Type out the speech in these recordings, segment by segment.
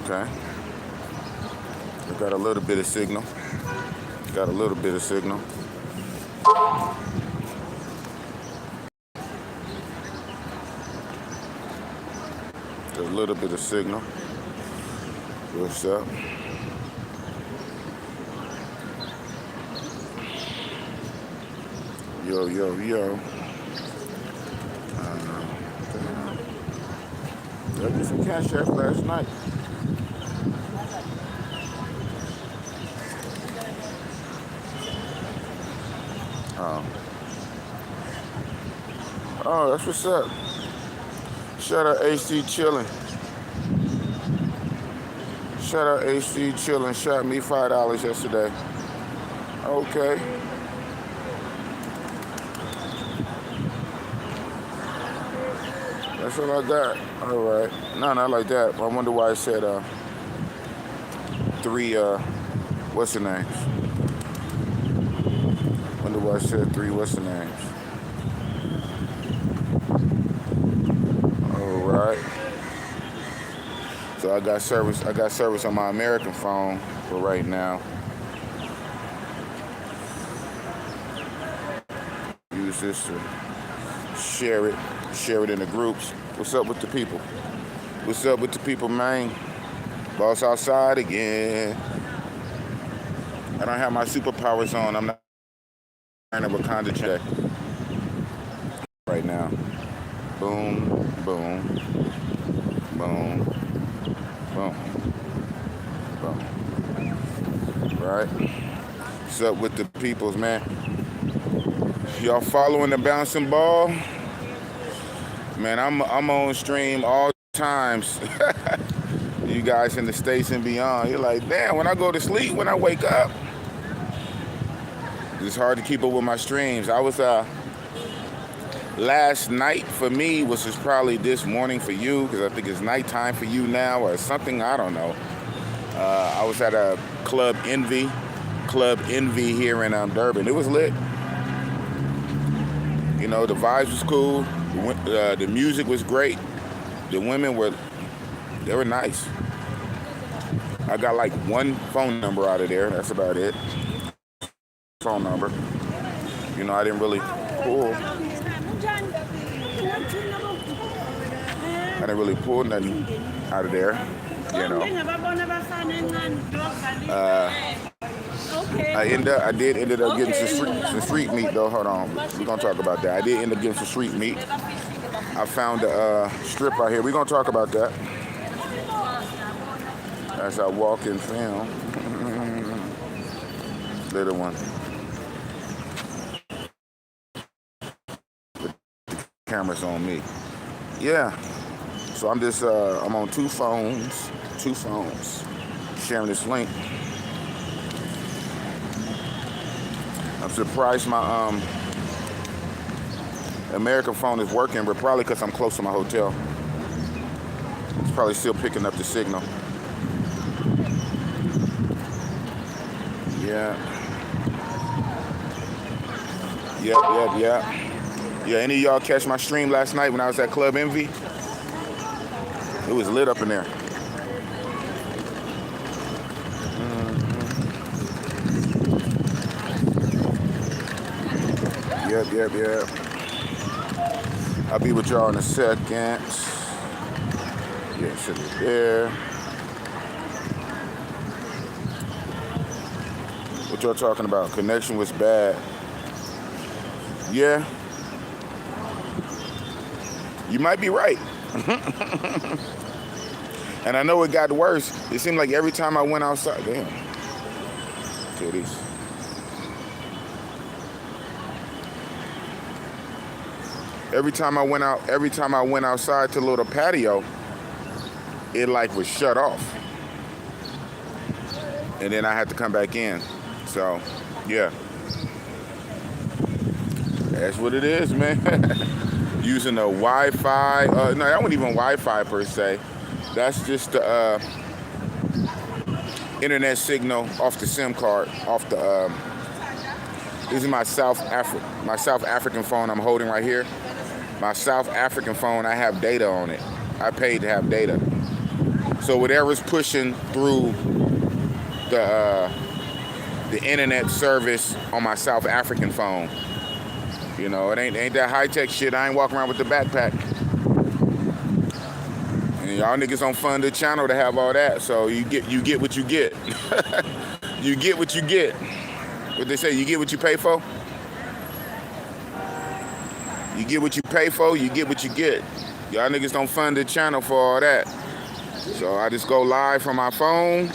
Okay. I got a little bit of signal. Got a little bit of signal. Got a little bit of signal. What's up? Yo, yo, yo. I did some cash app last night. Oh. Oh, that's what's up. Shout out AC chillin'. Shout out AC chillin'. Shot me $5 yesterday. Okay. That's all I got. All right. No, not like that. I wonder why I said three. What's the names? Wonder why I said three. What's the names? All right. So I got service. I got service on my American phone for right now. Use this to share it in the groups. What's up with the people? What's up with the people, man? Boss outside again. I don't have my superpowers on. I'm not wearing a Wakanda check right now. Boom, boom, boom, boom, boom. Right? What's up with the peoples, man? Y'all following the bouncing ball? Man, I'm on stream all times. You guys in the States and beyond. You're like, damn, when I go to sleep, when I wake up, it's hard to keep up with my streams. I was last night for me, which is probably this morning for you, because I think it's nighttime for you now or something, I don't know. I was at a Club Envy here in Durban. It was lit. You know, the vibes was cool. The music was great. The women were nice. I got like one phone number out of there. That's about it. Phone number. You know, I didn't really pull. I didn't really pull nothing out of there. You know. I did end up getting some street meat though. Hold on, we're gonna talk about that. I did end up getting some street meat. I found a strip out here. We're gonna talk about that as I walk and film. Little one. The camera's on me. Yeah. So I'm just I'm on two phones, sharing this link. I'm surprised my American phone is working, but probably because I'm close to my hotel. It's probably still picking up the signal. Yeah. Yeah, any of y'all catch my stream last night when I was at Club Envy? It was lit up in there. Yep. I'll be with y'all in a second. Yeah, should be there. What y'all talking about? Connection was bad. Yeah. You might be right. And I know it got worse. It seemed like every time I went outside, damn. Titties. Every time I went outside to the little patio, it like was shut off. And then I had to come back in. So, yeah. That's what it is, man. Using the Wi-Fi. No, that wasn't even Wi-Fi per se. That's just the internet signal off the SIM card, off the. This is my South African phone I'm holding right here. My South African phone, I have data on it. I paid to have data. So whatever's pushing through the internet service on my South African phone, you know, it ain't that high tech shit. I ain't walking around with the backpack. And y'all niggas don't fund the channel to have all that. So you get what you get. You get what you get. What they say, you get what you pay for. You get what you pay for. You get what you get. Y'all niggas don't fund the channel for all that. So I just go live from my phone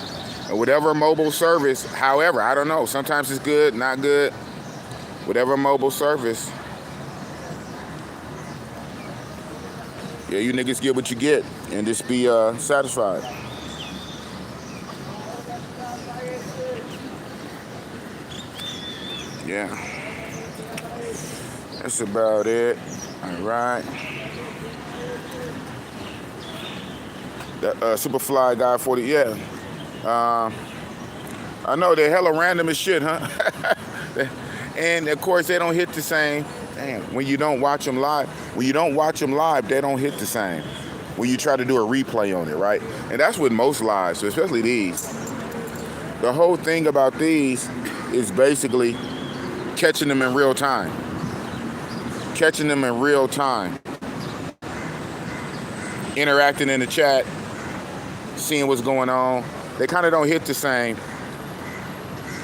or whatever mobile service. However, I don't know. Sometimes it's good, not good. Whatever mobile service. Yeah, you niggas get what you get and just be satisfied. Yeah. That's about it. All right. That Superfly guy 40, yeah. I know they're hella random as shit, huh? And of course they don't hit the same. Damn, when you don't watch them live, they don't hit the same. When you try to do a replay on it, right? And that's with most lives, so especially these. The whole thing about these is basically catching them in real time. Interacting in the chat, seeing what's going on. They kind of don't hit the same.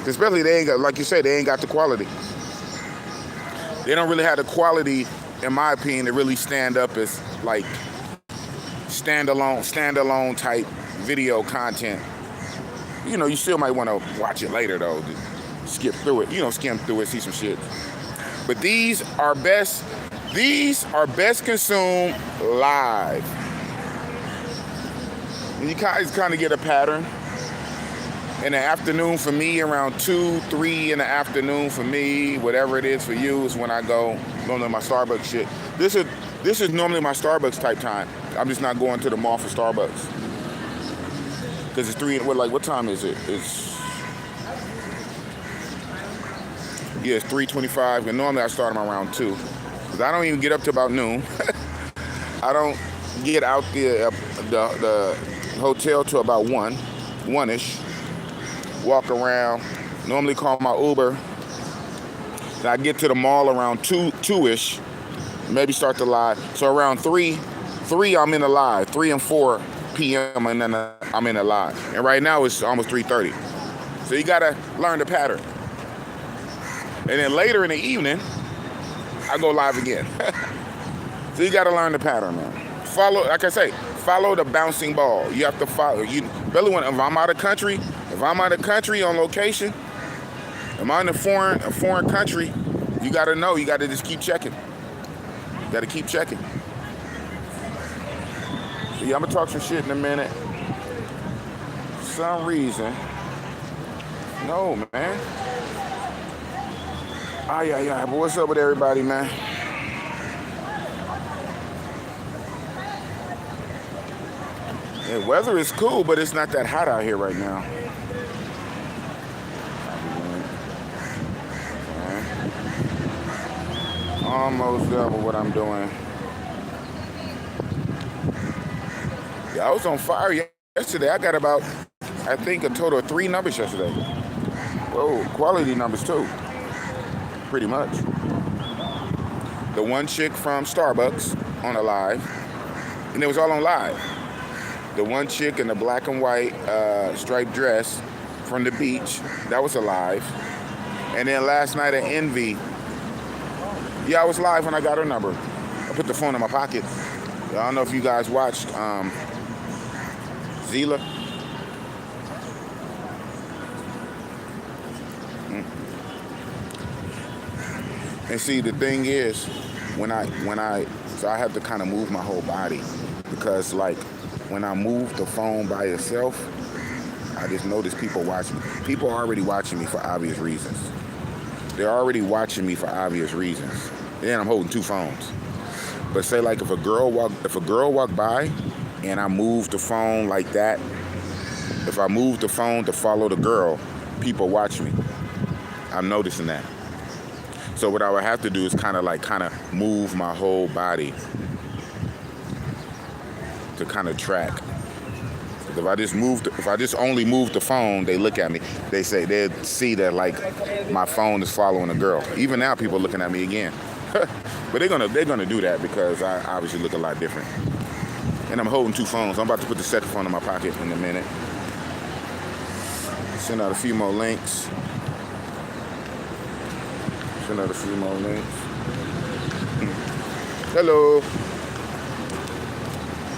Especially they ain't got, like you said, they ain't got the quality. They don't really have the quality, in my opinion, to really stand up as like standalone type video content. You know, you still might want to watch it later though. Skip through it, skim through it, see some shit. But these are best consumed live. And you guys kind of get a pattern. In the afternoon for me, around 2, 3 in the afternoon for me, whatever it is for you, is when I go normally my Starbucks shit. This is normally my Starbucks type time. I'm just not going to the mall for Starbucks. Because it's 3, what time is it? It's 3:25, and normally I start them around 2. Because I don't even get up to about noon. I don't get out the hotel till about 1-ish. Walk around, normally call my Uber. Then I get to the mall around 2-ish, maybe start the live. So around 3 I'm in the live, 3 and 4 p.m. and then I'm in the live. And right now it's almost 3:30. So you gotta learn the pattern. And then later in the evening, I go live again. So you gotta learn the pattern, man. Follow, like I say, follow the bouncing ball. You have to follow. You really want. If I'm out of country on location, if I'm in a foreign country, you gotta know. You gotta just keep checking. You gotta keep checking. So yeah, I'm gonna talk some shit in a minute. For some reason, no, man. But what's up with everybody, man? The weather is cool, but it's not that hot out here right now. Almost double what I'm doing. Yeah, I was on fire yesterday. I got about, I think, a total of 3 numbers yesterday. Whoa, quality numbers too. Pretty much. The one chick from Starbucks on a live, and it was all on live. The one chick in the black and white striped dress from the beach, that was alive. And then last night at Envy, yeah, I was live when I got her number. I put the phone in my pocket. I don't know if you guys watched Zila. And see, the thing is, so I have to kind of move my whole body, because like when I move the phone by itself, I just notice people watching me. People are already watching me for obvious reasons. They're already watching me for obvious reasons. Then I'm holding 2 phones. But say like if a girl walked by and I moved the phone like that, if I moved the phone to follow the girl, people watch me. I'm noticing that. So what I would have to do is kind of move my whole body to kind of track If I just only move the phone, they look at me. They see that like my phone is following a girl. Even now, people are looking at me again. But they're gonna do that because I obviously look a lot different. And I'm holding two phones. I'm about to put the second phone in my pocket in a minute. Send out a few more links. Hello.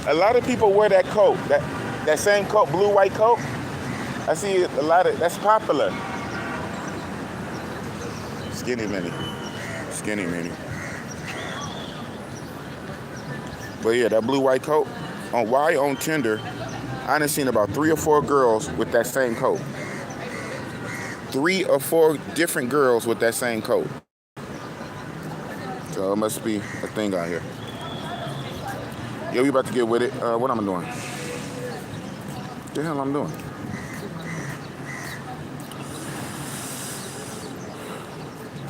A lot of people wear that coat. That same coat, blue white coat. I see a lot of that's popular. Skinny mini. But yeah, that blue white coat. On Tinder, I done seen about 3 or 4 girls with that same coat. 3 or 4 different girls with that same coat. So it must be a thing out here. Yo, we about to get with it. What am I doing? What the hell I'm doing?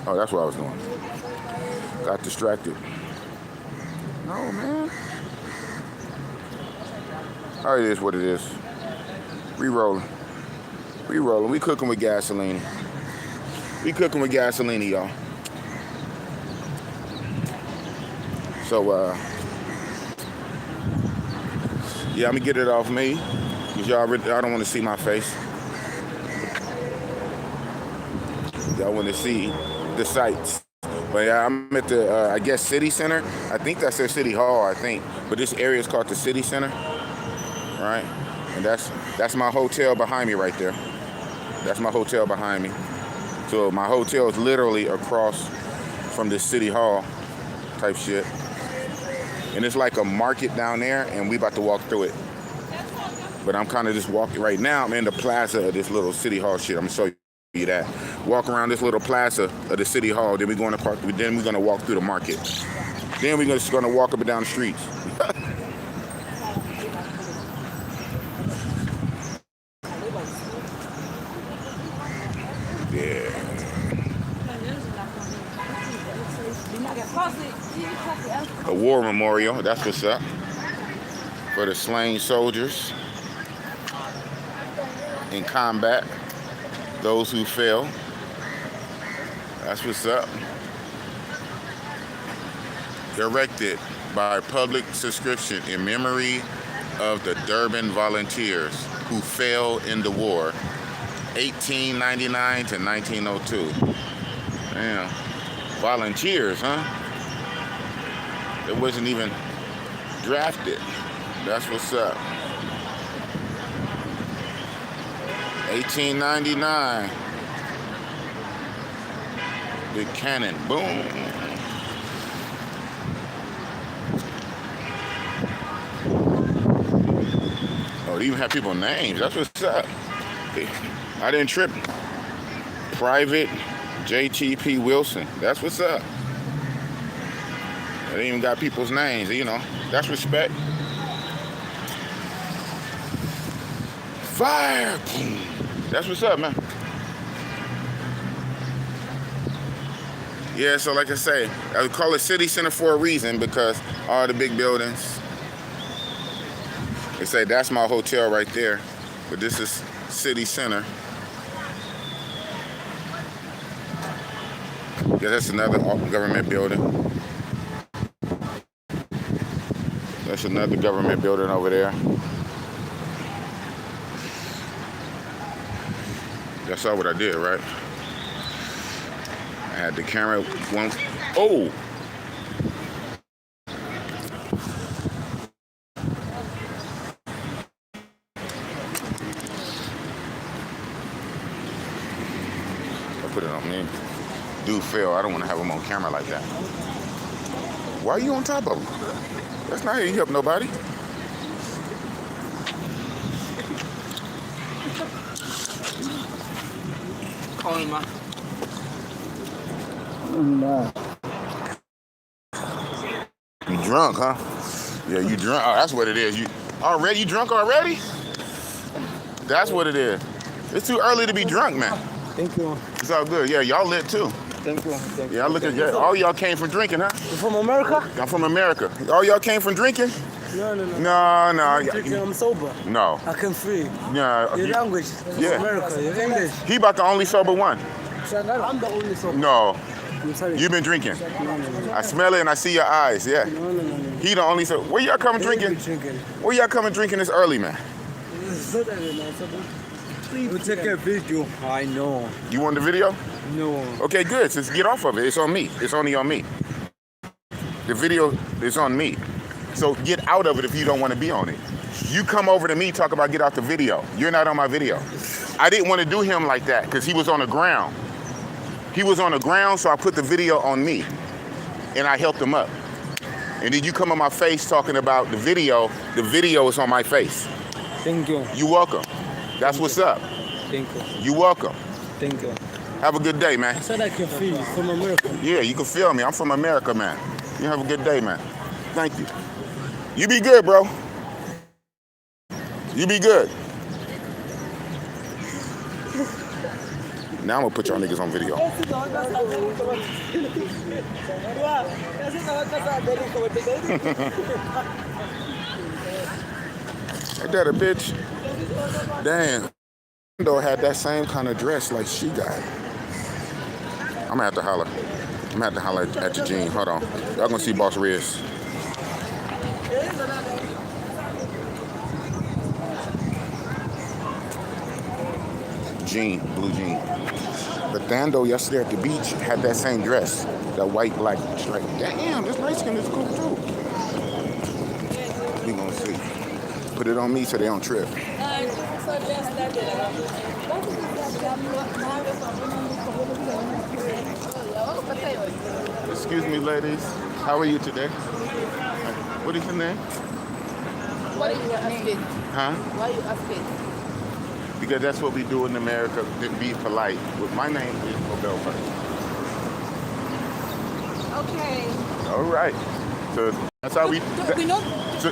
Oh, that's what I was doing. Got distracted. No, man. Oh, it is what it is. We rolling. We cooking with gasoline. Y'all. So, yeah, I'm gonna get it off me. Cause y'all don't want to see my face. Y'all want to see the sights. But yeah, I'm at the, I guess, City Center. I think that's their City Hall, I think. But this area is called the City Center. Right? And that's my hotel behind me right there. That's my hotel behind me. So my hotel is literally across from the City Hall type shit. And it's like a market down there, and we about to walk through it. But I'm kind of just walking right now. I'm in the plaza of this little City Hall shit. I'm gonna show you that. Walk around this little plaza of the City Hall. Then we're gonna walk through the market. Then we're just gonna walk up and down the streets. Yeah. A war memorial. That's what's up. For the slain soldiers in combat. Those who fell. That's what's up. Erected by public subscription in memory of the Durban volunteers who fell in the war, 1899 to 1902. Damn. Volunteers, huh? It wasn't even drafted. That's what's up. 1899. Big cannon, boom. Oh, they even have people's names. That's what's up. I didn't trip. Private JTP Wilson. That's what's up. They even got people's names, you know. That's respect. Fire! That's what's up, man. Yeah, so like I say, I would call it City Center for a reason because all the big buildings. They say that's my hotel right there, but this is City Center. Yeah, that's another government building. That's another government building over there. Y'all saw what I did, right? I had the camera one. Oh! I put it on me. Dude fell. I don't want to have him on camera like that. Why are you on top of him? That's not how you help nobody. Call him up. You drunk, huh? Yeah, you drunk. Oh, that's what it is. You drunk already? That's what it is. It's too early to be drunk, man. Thank you. It's all good. Yeah, y'all lit too. Thank you. Yeah, I look at all y'all came from drinking, huh? You from America? I'm from America. All y'all came from drinking? No. No. I'm drinking, I'm sober. No. I can free. Yeah. Your language, Yeah. America, your English. He about the only sober one. I'm the only sober. No. I'm sorry. You've been drinking. No. I smell it and I see your eyes. Yeah. No. He the only sober. Where y'all coming drinking? Where y'all coming drinking this early, man? We take a video. I know. You want the video? No. Okay, good. Just get off of it. It's on me. It's only on me. The video is on me. So get out of it if you don't want to be on it. You come over to me, talk about get out the video. You're not on my video. I didn't want to do him like that because he was on the ground. He was on the ground, so I put the video on me and I helped him up. And then you come in my face talking about the video is on my face. Thank you. You're welcome. That's what's up. Thank you. You're welcome. Thank you. Have a good day, man. I said I can feel you from America. Yeah, you can feel me. I'm from America, man. You have a good day, man. Thank you. You be good, bro. You be good. Now I'm gonna put y'all niggas on video. Ain't that a bitch? Damn. Though had that same kind of dress like she got. I'm gonna have to holler. I'm gonna have to holler at Eugene. Hold on. Y'all gonna see Boss Riz. Jean, blue jean. But Thando yesterday at the beach had that same dress. That white, black stripe. Damn, this light skin is cool too. We gonna see. Put it on me so they don't trip. Excuse me, ladies. How are you today? What is your name? Why are you asking? Huh? Why are you asking? Because that's what we do in America, to be polite. Well, my name is Obel first. Okay. All right. So that's how we...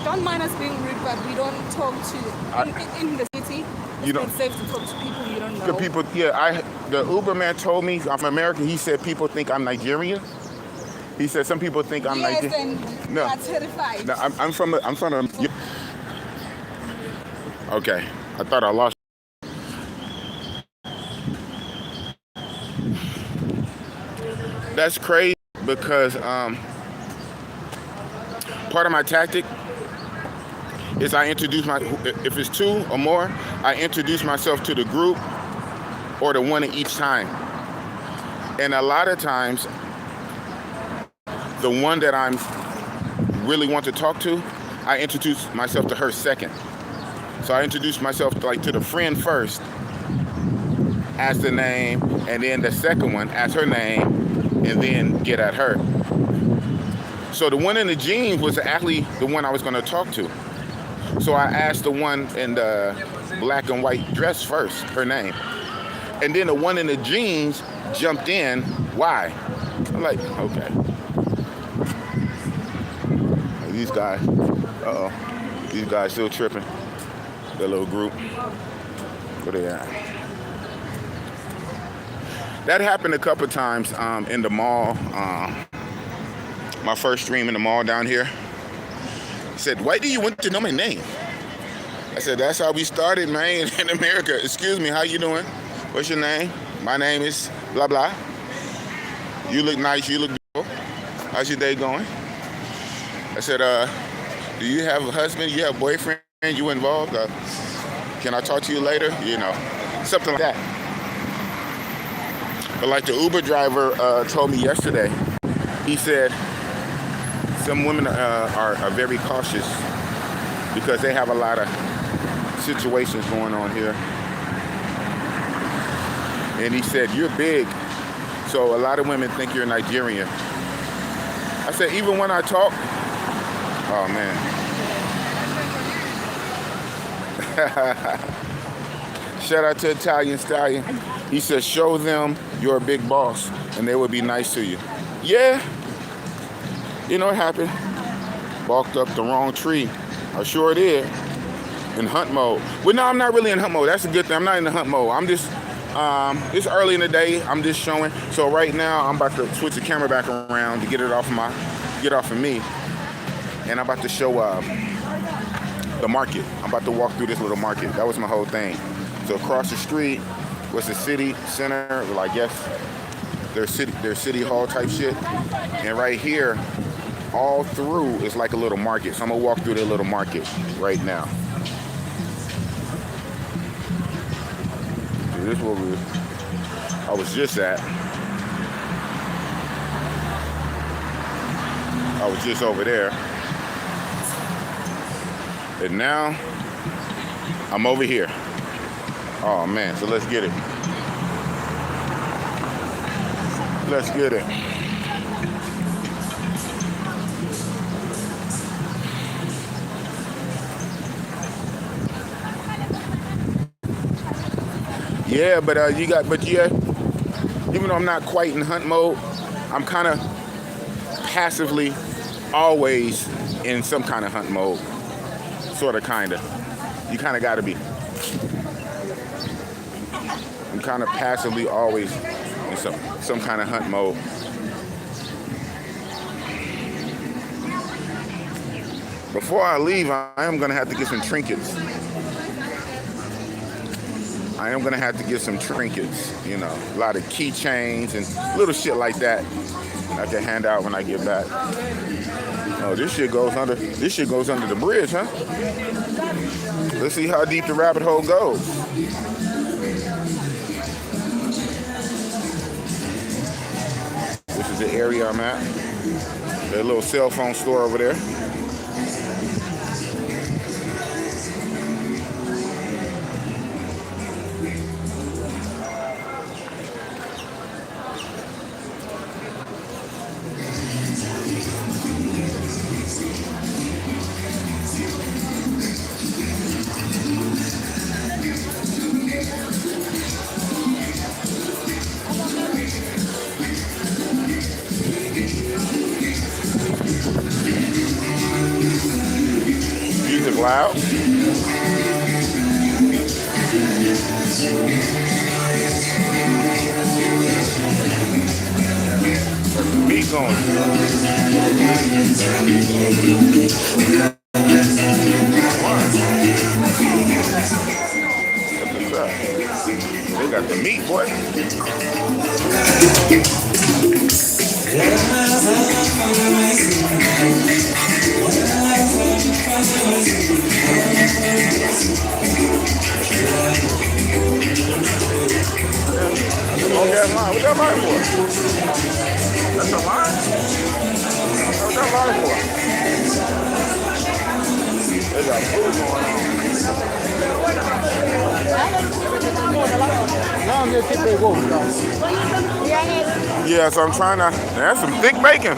Don't mind us being rude, but we don't talk to... In the city, it's safe to talk to people you don't know. The people, the Uber man told me I'm American. He said people think I'm Nigerian. He said some people think I'm Nigerian. Yes, and you are terrified. No, I'm from Okay, I thought I lost. That's crazy because part of my tactic is I introduce if it's two or more, I introduce myself to the group or the one at each time. And a lot of times, the one that I'm really want to talk to, I introduce myself to her second. So I introduce myself to the friend first, ask the name, and then the second one, ask her name, and then get at her. So the one in the jeans was actually the one I was going to talk to. So I asked the one in the black and white dress first, her name. And then the one in the jeans jumped in, why? I'm like, okay. These guys, these guys still tripping. Their little group. Where they at? That happened a couple times in the mall. My first stream in the mall down here. He said, why do you want to know my name? I said, that's how we started, man, in America. Excuse me, how you doing? What's your name? My name is blah, blah. You look nice, you look beautiful. How's your day going? I said, do you have a husband? You have a boyfriend? You involved? Can I talk to you later? You know, something like that. But like the Uber driver told me yesterday, he said some women are very cautious because they have a lot of situations going on here. And he said, you're big, so a lot of women think you're Nigerian. I said, even when I talk, oh man. Shout out to Italian Stallion. He said, show them you're a big boss and they will be nice to you. Yeah. You know what happened? Barked up the wrong tree. I sure did. In hunt mode. Well, no, I'm not really in hunt mode. That's a good thing. I'm not in the hunt mode. I'm just, it's early in the day. I'm just showing. So right now, I'm about to switch the camera back around to get it off of me. And I'm about to show the market. I'm about to walk through this little market. That was my whole thing. So across the street was the city center, well, I guess their city hall type shit. And right here, all through is like a little market. So I'm gonna walk through the little market right now. So this is where I was just at. I was just over there. And now I'm over here. Oh man, so let's get it. Let's get it. Yeah, but even though I'm not quite in hunt mode, I'm kind of passively always in some kind of hunt mode. Sort of, kind of. You kind of got to be. I'm kind of passively always in some kind of hunt mode. Before I leave, I am going to have to get some trinkets. I am going to have to get some trinkets, you know, a lot of keychains and little shit like that I can hand out when I get back. Oh, this shit goes under the bridge, huh? Let's see how deep the rabbit hole goes. This is the area I'm at. There's a little cell phone store over there. Music loud. Beat going. They got the meat, boy. Oh, that line. What's that line for? That's a line? What's that line for? They got food going on. Yeah, so I'm trying to. That's some thick bacon.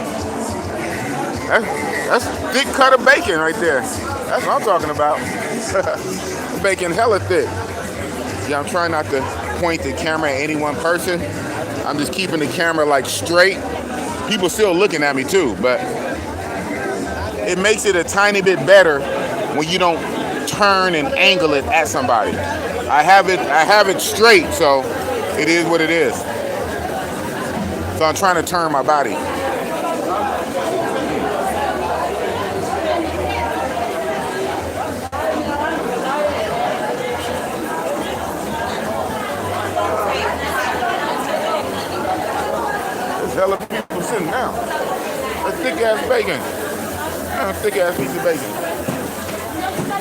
That's thick cut of bacon right there. That's what I'm talking about. Bacon hella thick. Yeah, I'm trying not to point the camera at any one person. I'm just keeping the camera like straight. People still looking at me too, but it makes it a tiny bit better when you don't turn and angle it at somebody. I have it straight, so it is what it is. So I'm trying to turn my body. There's hella people sitting down. That's thick ass bacon. Thick ass piece of bacon.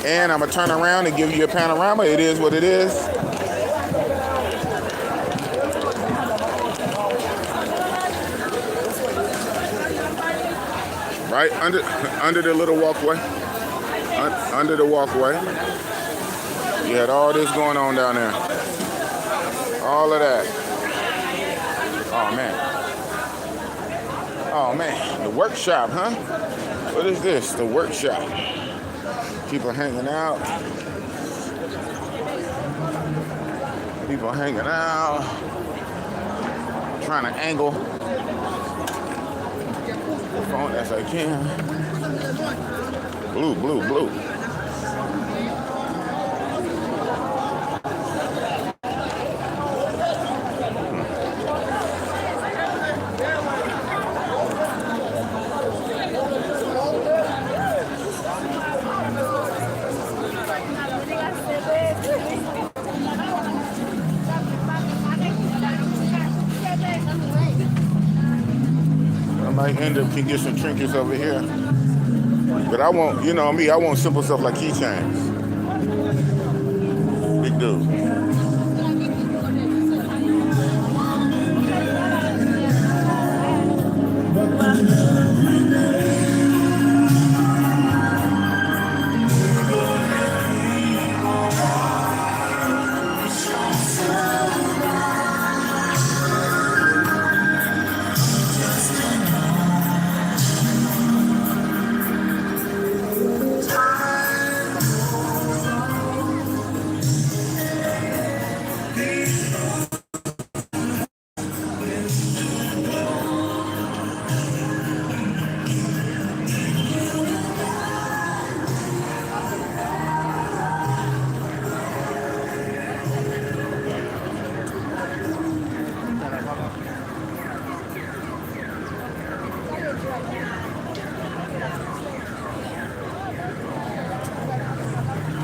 And I'm gonna turn around and give you a panorama. It is what it is. Right under the little walkway. Under the walkway. You had all this going on down there. All of that. Oh man. Oh man. The workshop, huh? What is this? The workshop. People hanging out. People hanging out. Trying to angle the phone as I can. Blue, blue, blue. might end up can get some trinkets over here. But I want, you know me, I want simple stuff like keychains. Big dude.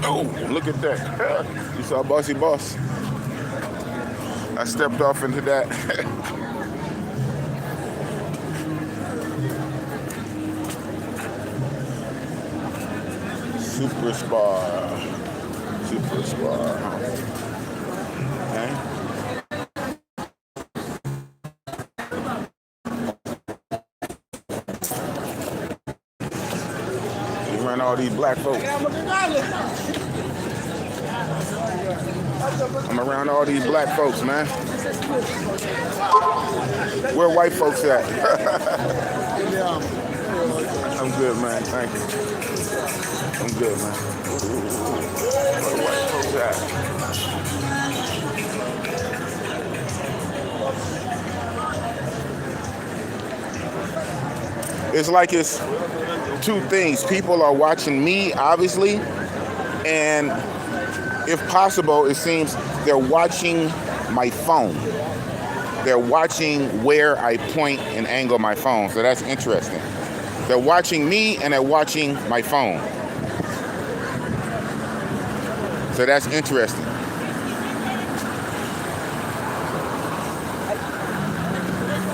Oh, look at that. You saw Bossy Boss. I stepped off into that. Super Spa. Super Spa. Okay. You run all these black folks. I'm around all these black folks, man. Where white folks at? I'm good, man. Thank you. I'm good, man. Where white folks at? It's like it's two things. People are watching me, obviously, and if possible, it seems they're watching my phone. They're watching where I point and angle my phone. So that's interesting. They're watching me and they're watching my phone. So that's interesting.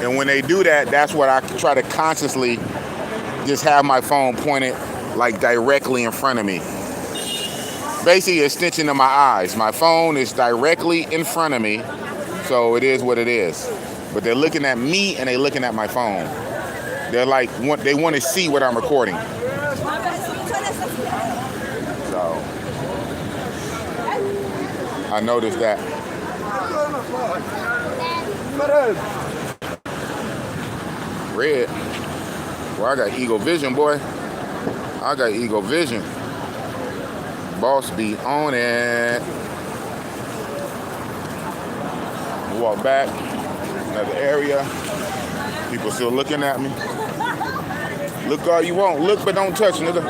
And when they do that, that's what I try to consciously just have my phone pointed like directly in front of me. Basically, an extension of my eyes. My phone is directly in front of me, so it is what it is. But they're looking at me and they're looking at my phone. They're like, they want to see what I'm recording. So, I noticed that. Red. Well, I got Eagle Vision, boy. I got Eagle Vision. Boss be on it. Walk back, another area. People still looking at me. Look all you want. Look but don't touch, nigga.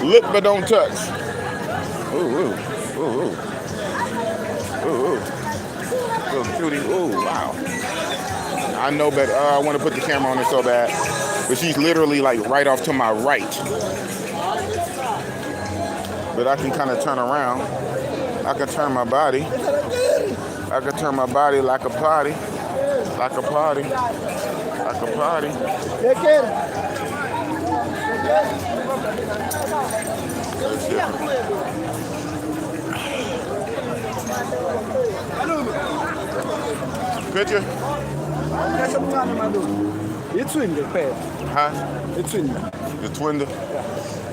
Look but don't touch. Ooh, ooh, ooh, ooh. Ooh, ooh. Little cutie. Ooh, wow. I know, but I want to put the camera on her so bad. But she's literally like right off to my right. But I can kind of turn around. I can turn my body. I can turn my body like a potty. Like a potty. Like a potty. Picture? It's in the pad. Huh? It's in The twin?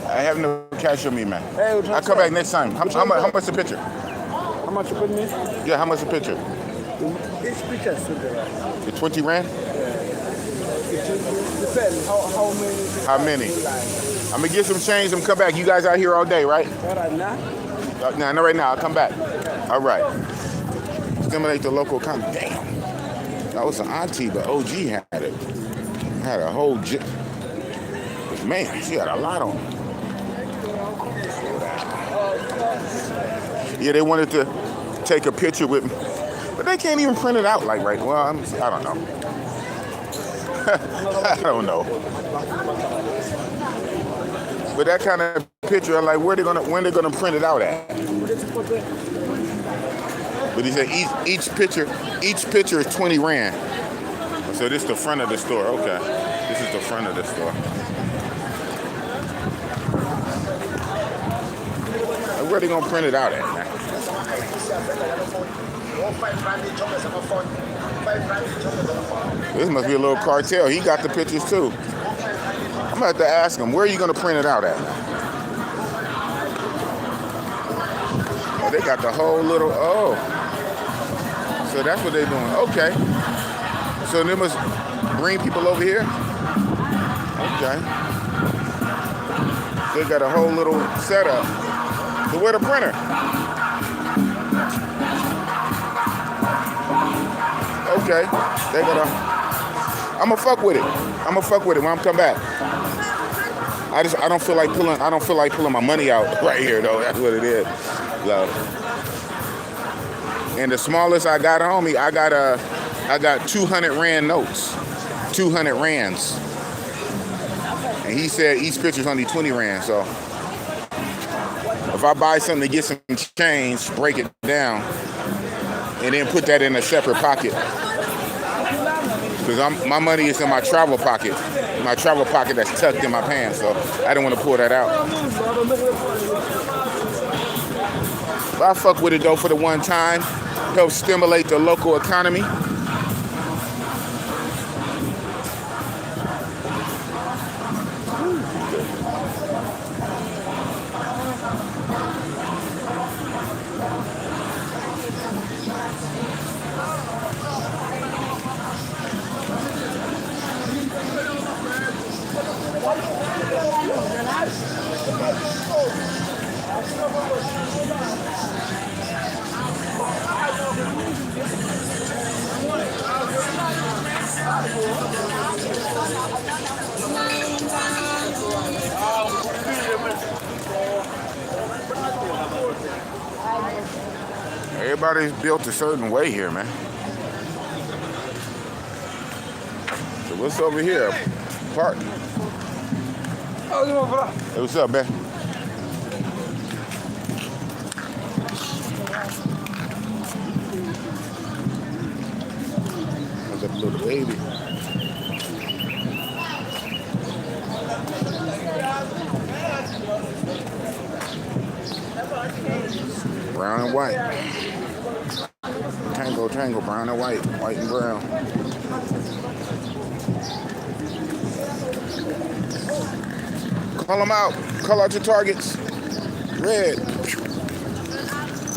I have no cash on me, man. I'll come back next time. How much the picture? How much you put me? Yeah, how much the picture? Each picture is The 20 rand? It depends how many. How many? I'm gonna get some change and come back. You guys out here all day, right? Right now? No, not right now. I'll come back. All right. Stimulate the local economy. Damn. That was an auntie, but OG had it. Had a whole man, she had a lot on. Yeah, they wanted to take a picture with me, but they can't even print it out like right. Well, I don't know. I don't know. But that kind of picture, I'm like, when they gonna print it out at? But he said each picture is 20 rand. So this is the front of the store. Okay. This is the front of the store. Where they gonna print it out at, man? This must be a little cartel. He got the pictures too. I'm gonna have to ask him, where are you gonna print it out at? Oh, they got the whole little, oh. So that's what they're doing. Okay. So they must bring people over here? Okay. They got a whole little setup. So where the printer? Okay. They got a, I'ma fuck with it. I'ma fuck with it when I'm come back. I don't feel like pulling my money out right here though. That's what it is. Love. And the smallest I got on me, I got 200 Rand notes. 200 Rands. And he said each picture's only 20 Rand, so if I buy something to get some change, break it down, and then put that in a separate pocket. Because my money is in my travel pocket. My travel pocket that's tucked in my pants, so I don't want to pull that out. But I fuck with it though for the one time. Help stimulate the local economy. Everybody's built a certain way here, man. So what's over here? Park. Hey, what's up, man? There's a little baby. Brown and white. Tango, brown and white, white and brown. Call them out. Call out your targets. Red.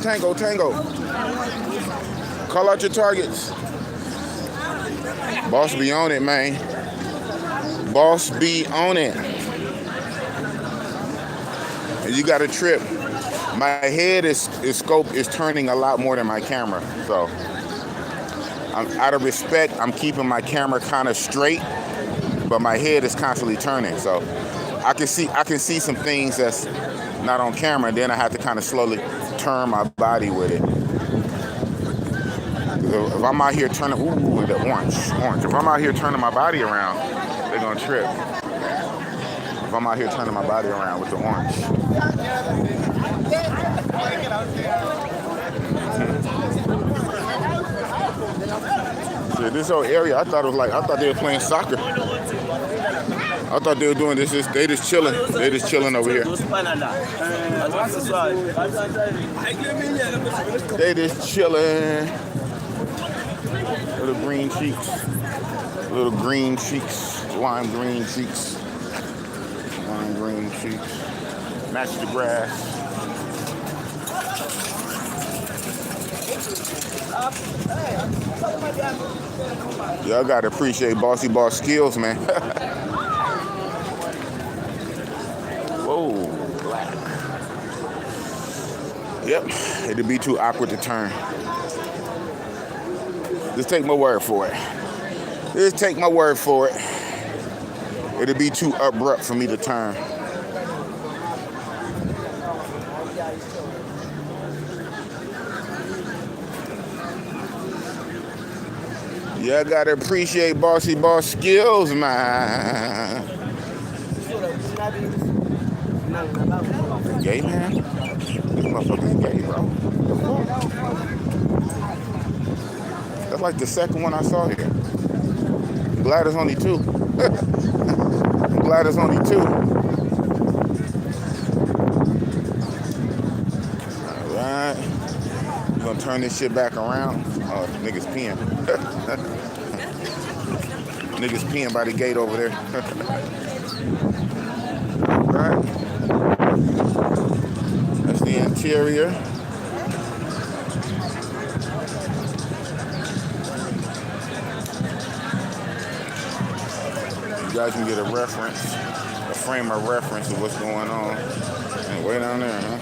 Tango. Call out your targets. Boss be on it, man. Boss be on it. And you got a trip. My head is turning a lot more than my camera. So out of respect, I'm keeping my camera kind of straight, but my head is constantly turning. So I can see some things that's not on camera, and then I have to kind of slowly turn my body with it. If I'm out here turning, ooh, the orange. If I'm out here turning my body around, they're gonna trip. If I'm out here turning my body around with the orange. Yeah, this whole area, I thought they were playing soccer. I thought they were doing this. They just chilling. They just chilling over here. They just chilling. Little green cheeks. Little green cheeks. Lime green cheeks. Lime green cheeks. Match the grass. Y'all gotta appreciate Bossy Boss skills, man. Whoa, black. Yep, it'd be too awkward to turn. Just take my word for it. Just take my word for it. It'd be too abrupt for me to turn. Yeah, I gotta appreciate Bossy Boss skills, man. Gay, man? This motherfucker's gay, bro. That's like the second one I saw here. I'm glad it's only two. I'm glad it's only two. All right. We're gonna turn this shit back around. Oh, niggas peeing. Niggas peeing by the gate over there. All right. That's the interior. You guys can get a reference, a frame of reference of what's going on. And way down there, huh?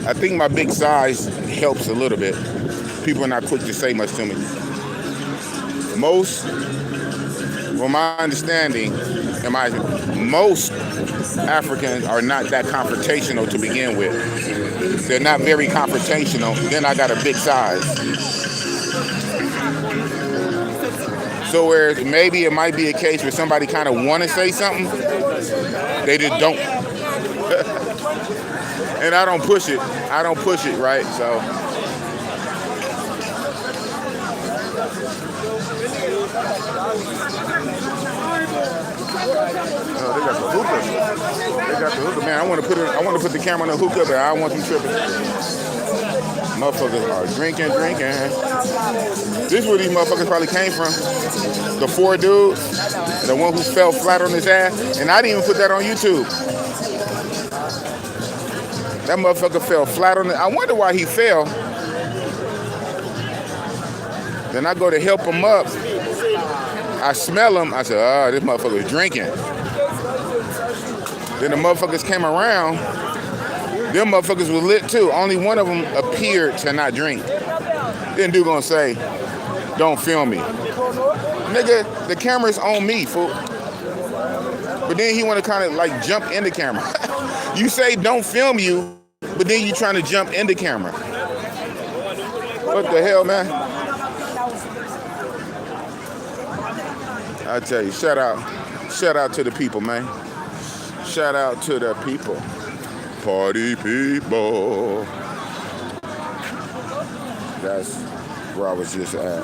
I think my big size helps a little bit. People are not quick to say much to me. From my understanding, most Africans are not that confrontational to begin with. They're not very confrontational. Then I got a big size. So whereas maybe it might be a case where somebody kind of want to say something, they just don't. And I don't push it. I don't push it, right? So. Oh, they got the hookah. They got the hookah, man. I want to put the camera on the hookah, but I don't want them tripping. Motherfuckers are drinking. This is where these motherfuckers probably came from. The 4 dudes, the one who fell flat on his ass, and I didn't even put that on YouTube. That motherfucker fell flat on it. I wonder why he fell. Then I go to help him up. I smell him. I said, oh, this motherfucker's drinking. Then the motherfuckers came around. Them motherfuckers was lit too. Only one of them appeared to not drink. Then dude gonna say, don't film me. Nigga, the camera's on me, fool. But then he wanna kinda like jump in the camera. You say don't film you, but then you trying to jump in the camera. What the hell, man? I tell you, shout out to the people, man. Shout out to the people. Party people. That's where I was just at.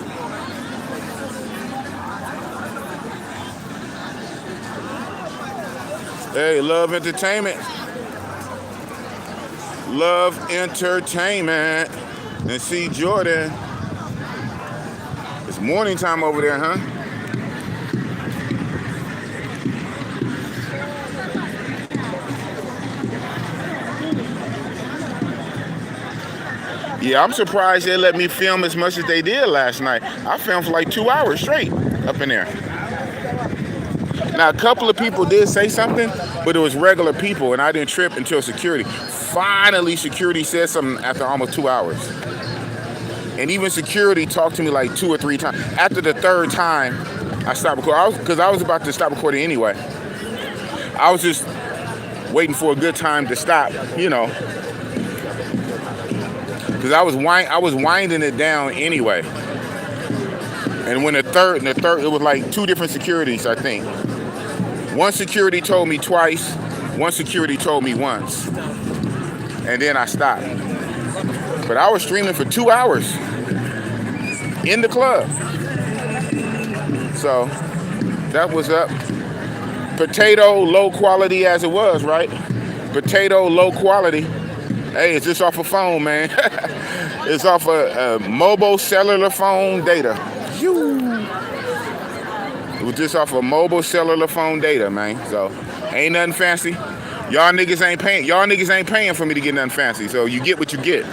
Hey, Love Entertainment. Love Entertainment. And see Jordan. It's morning time over there, huh? Yeah, I'm surprised they let me film as much as they did last night. I filmed for like 2 hours straight up in there. Now, a couple of people did say something, but it was regular people, and I didn't trip until security. Finally, security said something after almost 2 hours. And even security talked to me like 2 or 3 times. After the 3rd time, I stopped recording, because I was about to stop recording anyway. I was just waiting for a good time to stop, you know. Because I was winding it down anyway. And when the third, it was like 2 different securities, I think. One security told me twice, one security told me once. And then I stopped. But I was streaming for 2 hours in the club. So that was up. Potato, low quality as it was, right? Potato, low quality. Hey, it's just off a phone, man. It's off a mobile cellular phone data. It was just off a mobile cellular phone data, man. So ain't nothing fancy. Y'all niggas ain't paying. Y'all niggas ain't paying for me to get nothing fancy. So you get what you get.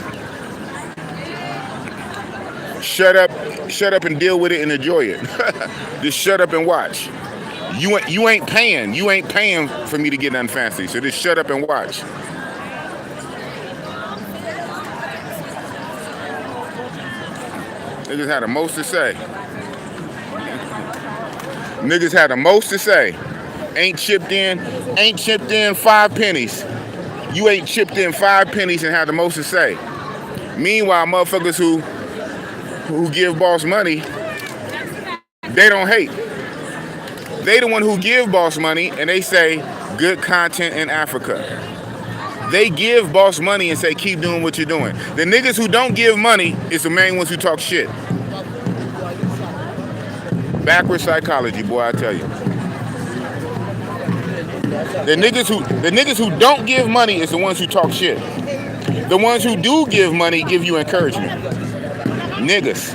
Shut up and deal with it and enjoy it. Just shut up and watch. You ain't paying. You ain't paying for me to get nothing fancy. So just shut up and watch. Niggas had the most to say. Niggas had the most to say. Ain't chipped in 5 pennies. You ain't chipped in 5 pennies and had the most to say. Meanwhile, motherfuckers who give boss money, They don't hate. They the one who give Boss money, and they say good content in Africa. They give Boss money and say keep doing what you're doing. The niggas who don't give money is the main ones who talk shit. Backward psychology, boy, I tell you. The niggas who don't give money is the ones who talk shit. The ones who do give money give you encouragement. Niggas.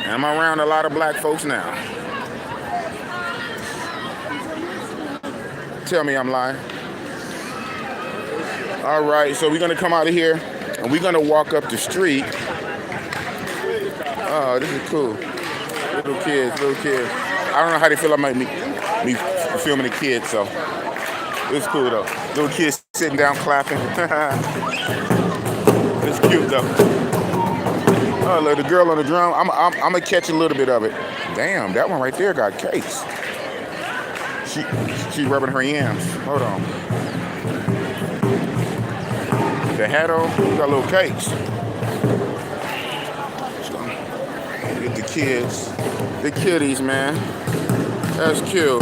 I'm around a lot of black folks now. Tell me I'm lying. All right, so we're gonna come out of here and we're gonna walk up the street. Oh, this is cool. Little kids. I don't know how they feel about me filming the kids, so it's cool though. Little kids sitting down clapping. It's cute though. Oh, look, the girl on the drum. I'm gonna catch a little bit of it. Damn, that one right there got cakes. She rubbing her yams. Hold on. The hat on, got little cakes. Get the kids, the kiddies, man. That's cute.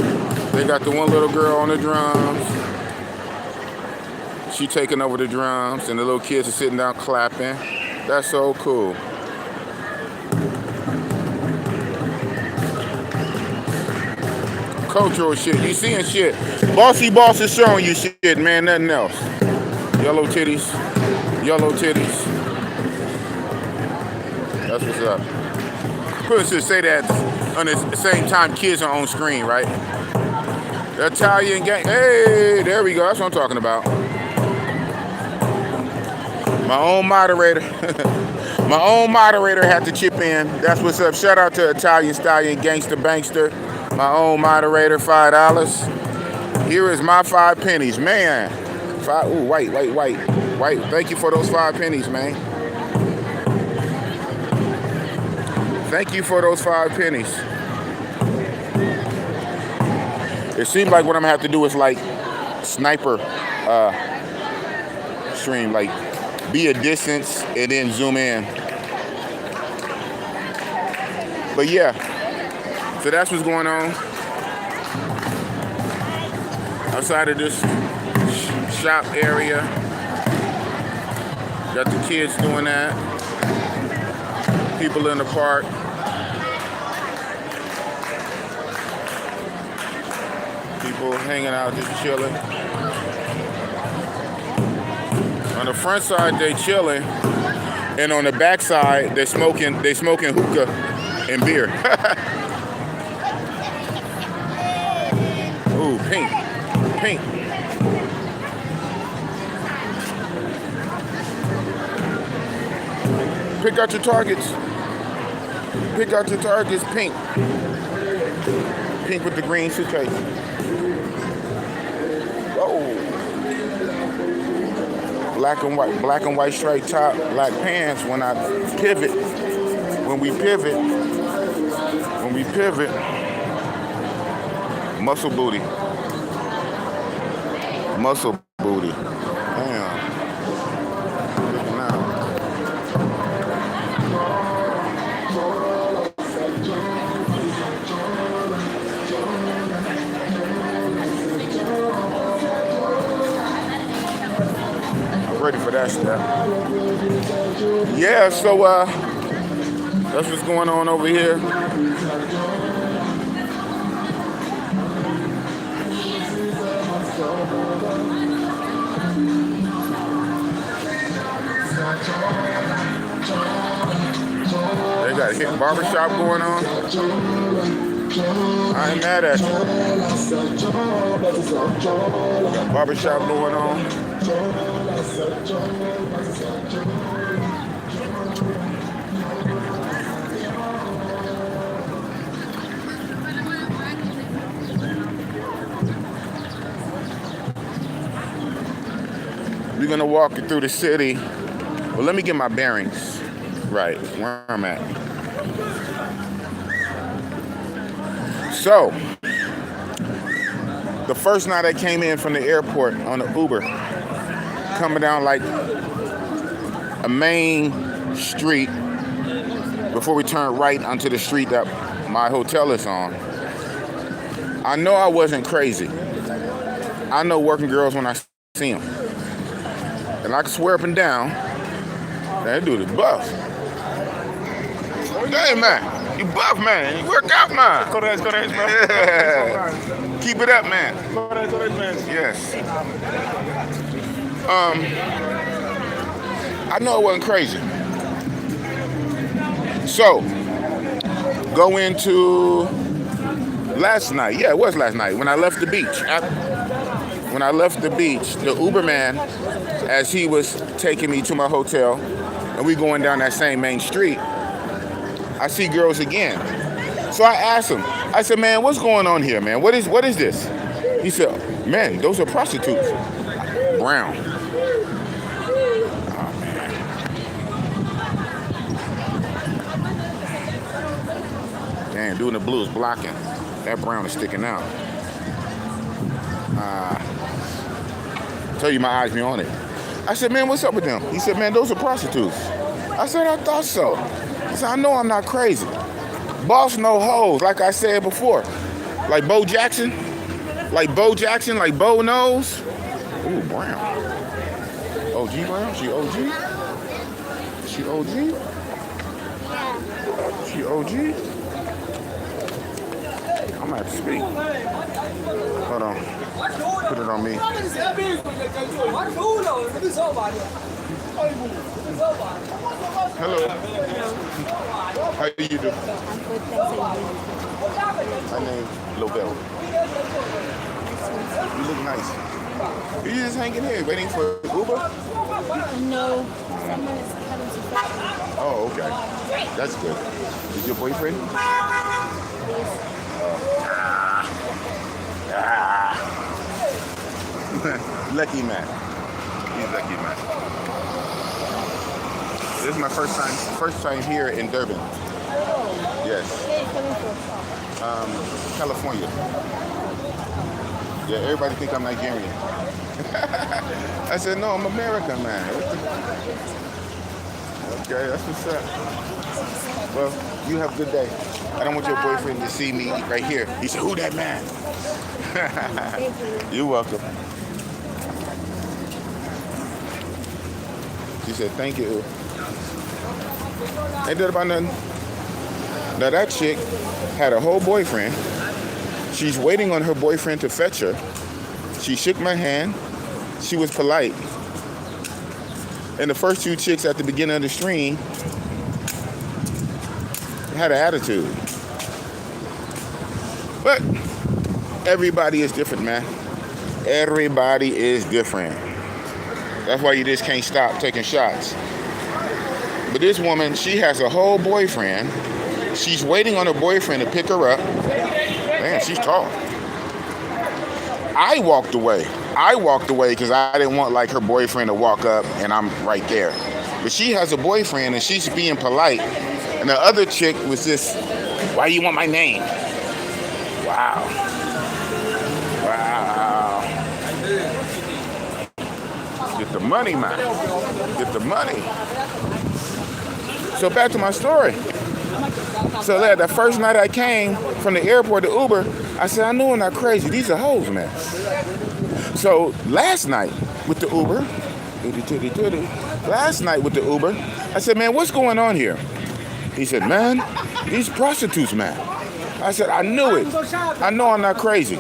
They got the one little girl on the drums. She taking over the drums, and the little kids are sitting down clapping. That's so cool. Cultural shit. You seeing shit. Bossy Boss is showing you shit, man. Nothing else. Yellow titties. Yellow titties. That's what's up. Couldn't just say that on the same time kids are on screen, right? The Italian gang. Hey, there we go. That's what I'm talking about. My own moderator. My own moderator had to chip in. That's what's up. Shout out to Italian Stallion Gangster Bankster. My own moderator, $5. Here is my 5 pennies, man. Ooh, white. Thank you for those 5 pennies, man. Thank you for those 5 pennies. It seems like what I'm gonna have to do is like sniper stream, like be a distance and then zoom in. But yeah. So that's what's going on outside of this shop area. Got the kids doing that. People in the park. People hanging out, just chilling. On the front side, they chilling, and on the back side, they smoking hookah and beer. Ooh, pink. Pick out your targets. Pick out your targets, pink. Pink with the green suitcase. Whoa. Black and white straight top, black pants. When we pivot, muscle booty. Damn. Now. I'm ready for that stuff. Yeah, so that's what's going on over here. They got a hit barbershop going on. I ain't mad at you. Got barbershop going on. We're gonna walk through the city. Well, let me get my bearings right, where I'm at. So, the first night I came in from the airport on the Uber, coming down like a main street, before we turned right onto the street that my hotel is on. I know I wasn't crazy. I know working girls when I see them. And I can swear up and down, that dude is buff. Hey, man, you buff, man. You work out, man. Correct, bro. Yeah. Keep it up, man. Correct, man. Yes. I know it wasn't crazy. So, go into last night. Yeah, it was last night when I left the beach. When I left the beach, the Uber man, as he was taking me to my hotel, and we going down that same main street, I see girls again. So I asked him, I said, man, what's going on here, man? What is this? He said, man, those are prostitutes. Brown. Oh, man. Damn, doing the blue is blocking. That brown is sticking out. Tell you my eyes be on it. I said, man, what's up with them? He said, man, those are prostitutes. I said, I thought so. I said, I know I'm not crazy. Boss no hoes, like I said before. Like Bo Jackson. Like Bo knows. Ooh, Brown. OG Brown? She OG? She OG? She OG? I'm gonna have to speak. Hold on. Put it on me. Hello. How you doing? My name's Lovell. You look nice. You just hanging here waiting for Uber? No, someone is coming to fetch me. Oh, okay. That's good. Is your boyfriend? Lucky man. He's lucky man. This is my first time here in Durban. Yes. Where are you coming from? California. Yeah, everybody think I'm Nigerian. I said, no, I'm American, man. Okay, that's what's up. Well, you have a good day. I don't want your boyfriend to see me right here. He said, who that man? You're welcome. She said, thank you. Ain't that about nothing? Now that chick had a whole boyfriend. She's waiting on her boyfriend to fetch her. She shook my hand. She was polite. And the first two chicks at the beginning of the stream had an attitude. But everybody is different, man. Everybody is different. That's why you just can't stop taking shots. But this woman, she has a whole boyfriend. She's waiting on her boyfriend to pick her up. Man, she's tall. I walked away because I didn't want like her boyfriend to walk up and I'm right there. But she has a boyfriend and she's being polite. And the other chick was just, why do you want my name? Wow. Wow. Get the money, man. Get the money. So back to my story. So that first night I came from the airport to Uber, I said, I know I'm not crazy. These are hoes, man. So last night with the Uber, I said, man, what's going on here? He said, man, these prostitutes, man. I said, I knew it. I know I'm not crazy.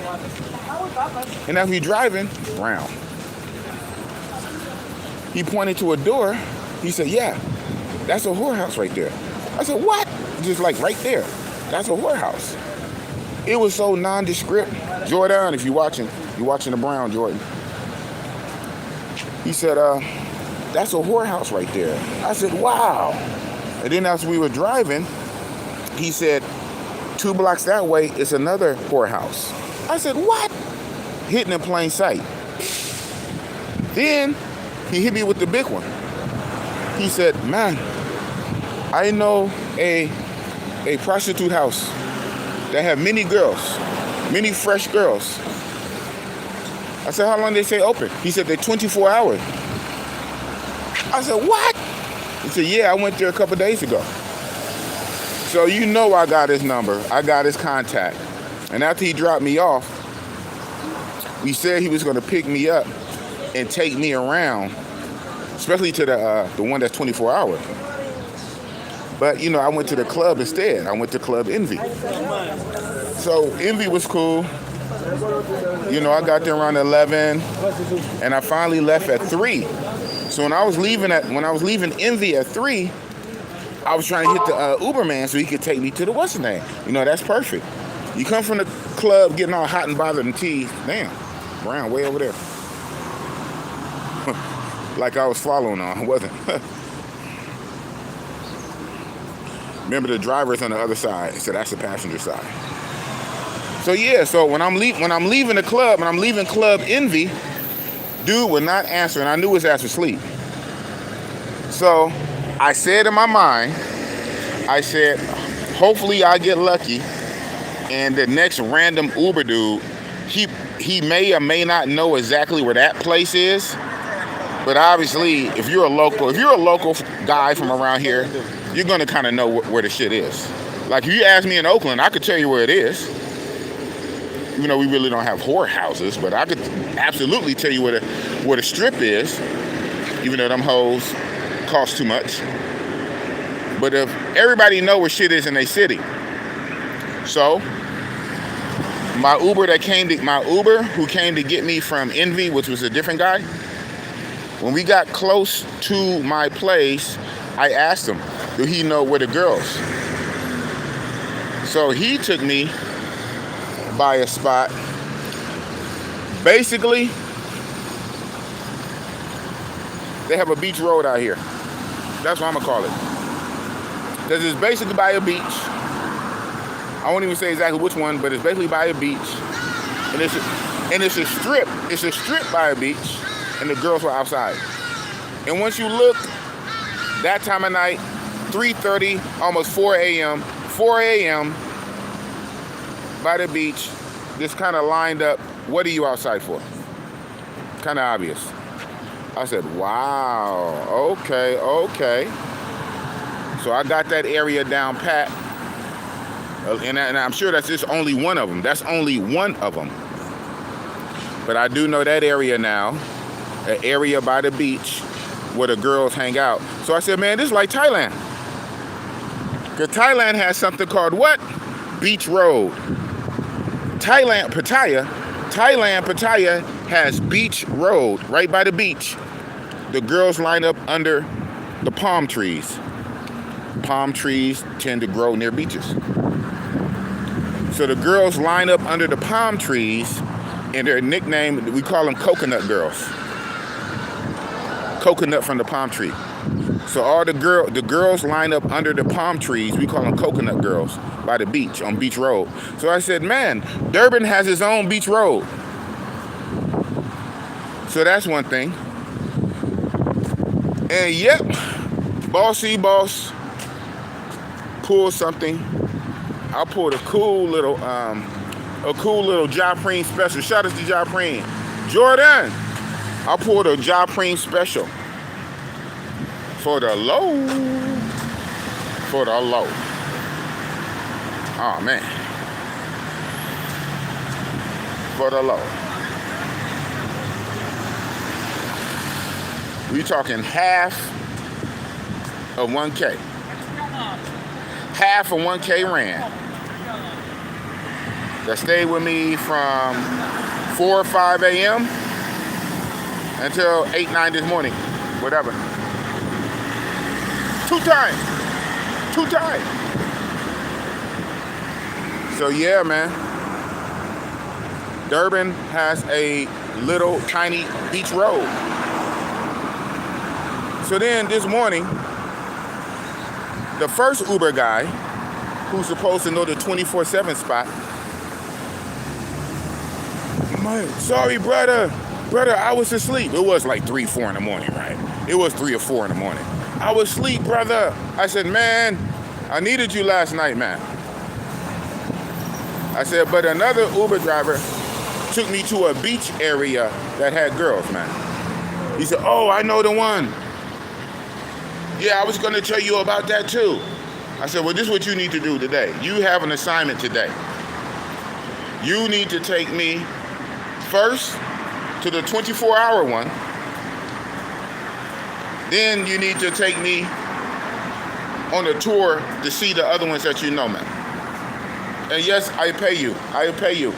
And as we driving, round. He pointed to a door. He said, yeah, that's a whorehouse right there. I said, what? Just like right there. That's a whorehouse. It was so nondescript. Jordan, if you're watching the Brown, Jordan. He said, that's a whorehouse right there. I said, wow. And then as we were driving, he said, 2 blocks that way is another whorehouse. I said, what? Hidden in plain sight. Then he hit me with the big one. He said, man, I know a prostitute house that have many girls, many fresh girls. I said, how long they stay open? He said, they're 24 hours. I said, what? He said, yeah, I went there a couple days ago. So you know I got his number. I got his contact. And after he dropped me off, he said he was going to pick me up and take me around, especially to the one that's 24 hours. But, you know, I went to the club instead. I went to Club Envy. So Envy was cool. You know, I got there around 11, and I finally left at 3. So when I was leaving Envy at 3, I was trying to hit the Uber man so he could take me to the what's his name. You know, that's perfect. You come from the club getting all hot and bothered and teased. Damn, Brown way over there. Like I was following on, wasn't? Remember, the driver's on the other side, so that's the passenger side. So yeah, so when I'm leaving the club and I'm leaving Club Envy, dude would not answer, and I knew his ass was asleep. So I said in my mind, I said, hopefully I get lucky, and the next random Uber dude, he may or may not know exactly where that place is. But obviously, if you're a local guy from around here, you're gonna kind of know where the shit is. Like if you ask me in Oakland, I could tell you where it is. Even though we really don't have whore houses, but I could absolutely tell you where the strip is. Even though them hoes cost too much. But if everybody know where shit is in their city, so my Uber who came to get me from Envy, which was a different guy. When we got close to my place, I asked him, do he know where the girls? So he took me by a spot. Basically, they have a beach road out here. That's what I'm gonna call it. Because it's basically by a beach. I won't even say exactly which one, but it's basically by a beach. And it's a strip. It's a strip by a beach. And the girls were outside. And once you look, that time of night, 3:30, almost 4 a.m., by the beach, just kind of lined up. What are you outside for? Kind of obvious. I said, wow, okay. So I got that area down pat. And I'm sure that's just only one of them. That's only one of them. But I do know that area now. An area by the beach where the girls hang out. So I said, man, this is like Thailand. Because Thailand has something called what? Beach Road. Thailand, Pattaya has Beach Road right by the beach. The girls line up under the palm trees. Palm trees tend to grow near beaches. So the girls line up under the palm trees, and their nickname, we call them coconut girls. Coconut from the palm tree. So all the girls line up under the palm trees. We call them coconut girls by the beach on Beach Road. So I said, man, Durban has its own Beach Road. So that's one thing. And yep, Bossy boss pulled something. I pulled a cool little Joprine special. Shout out to Joprine. Jordan. I pulled a Joprine special for the low. Oh man. For the low. We talking half of 1K. Half of 1K ran. That stayed with me from 4 or 5 a.m. until 8, 9 this morning. Whatever. 2 times. So yeah, man. Durban has a little tiny beach road. So then this morning, the first Uber guy, who's supposed to know the 24/7 spot, sorry, brother, I was asleep. It was like 3, 4 in the morning, right? It was 3 or 4 in the morning. I was asleep, brother. I said, man, I needed you last night, man. I said, but another Uber driver took me to a beach area that had girls, man. He said, oh, I know the one. Yeah, I was going to tell you about that too. I said, well, this is what you need to do today. You have an assignment today. You need to take me first to the 24-hour one. Then you need to take me on a tour to see the other ones that you know, man. And yes, I pay you. I pay you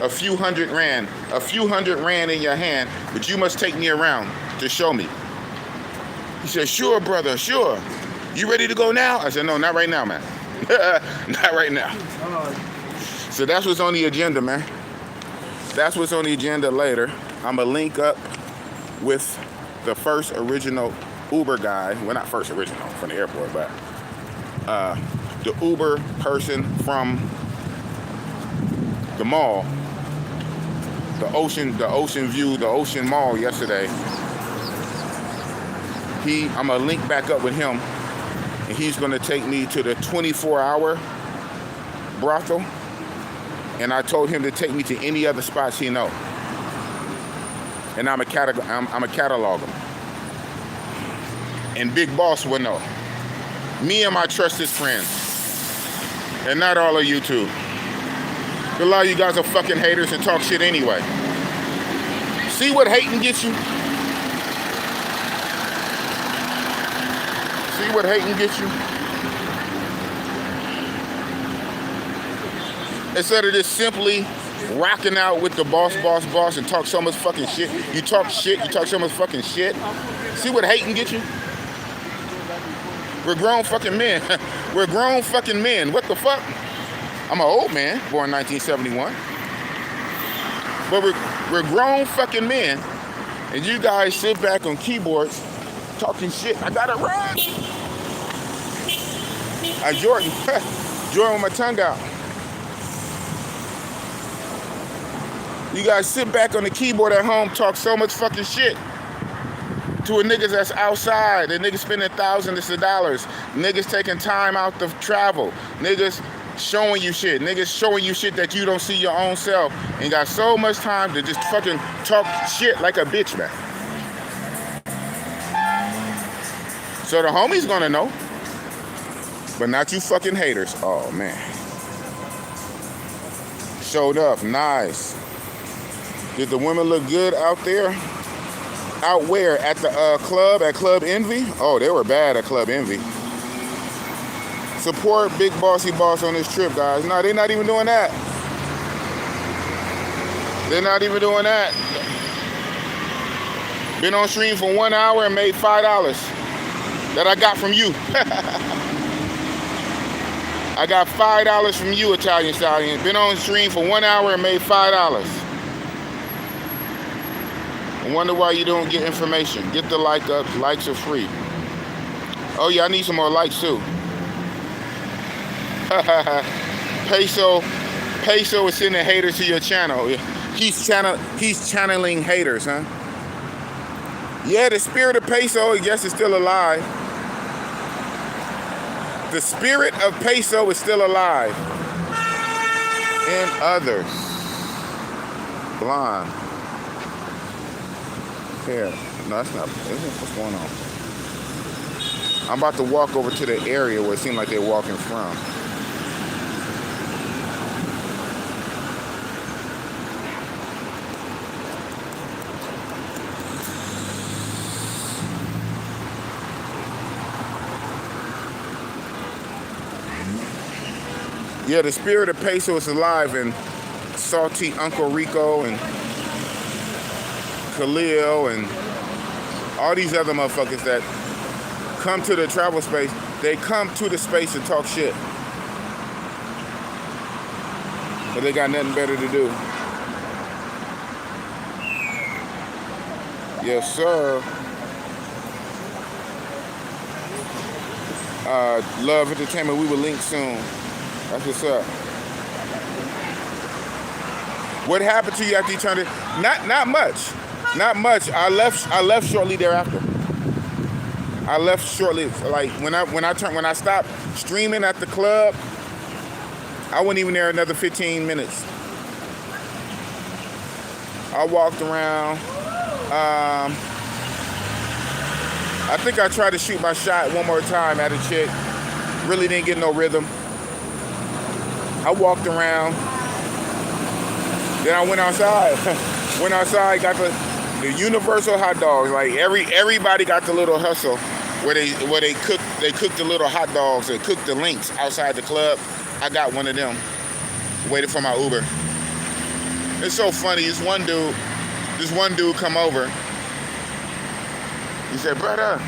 a few hundred rand in your hand, but you must take me around to show me. He said, sure, brother, sure. You ready to go now? I said, no, not right now, man. Not right now. So that's what's on the agenda, man. That's what's on the agenda later. I'm going to link up with the first original Uber guy. Well, not first original from the airport, but the Uber person from the mall, the ocean view, the ocean mall yesterday. I'm gonna link back up with him, and he's gonna take me to the 24-hour brothel, and I told him to take me to any other spots he know, and I'm a catalog them. And Big Boss will know. Me and my trusted friends, and not all of you too. A lot of you guys are fucking haters and talk shit anyway. See what hating gets you? See what hating gets you? Instead of just simply rocking out with the boss and talk so much fucking shit. You talk so much fucking shit. See what hating gets you? We're grown fucking men. We're grown fucking men. What the fuck? I'm an old man, born 1971. But we're grown fucking men, and you guys sit back on keyboards talking shit. I gotta run. Jordan with my tongue out. You guys sit back on the keyboard at home, talk so much fucking shit to a niggas that's outside, and niggas spending thousands of dollars, niggas taking time out to travel, niggas showing you shit that you don't see your own self, and got so much time to just fucking talk shit like a bitch, man. So the homies gonna know, but not you fucking haters. Oh man. Showed up, nice. Did the women look good out there? Out where? At the club, at Club Envy? Oh, they were bad at Club Envy. Support Big Bossy Boss on this trip, guys. No, they're not even doing that. They're not even doing that. Been on stream for 1 hour and made $5 that I got from you. I got $5 from you, Italian Stallion. Been on stream for 1 hour and made $5. I wonder why you don't get information. Get the like up. Likes are free. Oh yeah, I need some more likes too. Peso is sending haters to your channel. He's channeling haters, huh? Yeah, the spirit of Peso, I guess, is still alive. The spirit of Peso is still alive. And others. Blonde. Here. No, that's not. What's going on? I'm about to walk over to the area where it seems like they're walking from. Yeah, the spirit of Peso is alive, and Salty Uncle Rico and Khalil and all these other motherfuckers that come to the travel space, they come to the space to talk shit. But they got nothing better to do. Yes, sir. Love Entertainment, we will link soon. That's what's up. What happened to you after you turned it? Not much. Not much. I left shortly thereafter. I left shortly. Like when I stopped streaming at the club, I wasn't even there another 15 minutes. I walked around. I think I tried to shoot my shot one more time at a chick. Really didn't get no rhythm. I walked around. Then I went outside. Went outside, got the universal hot dogs. Like everybody got the little hustle where they cooked the little hot dogs. They cooked the links outside the club. I got one of them. Waited for my Uber. It's so funny. This one dude come over. He said, brother.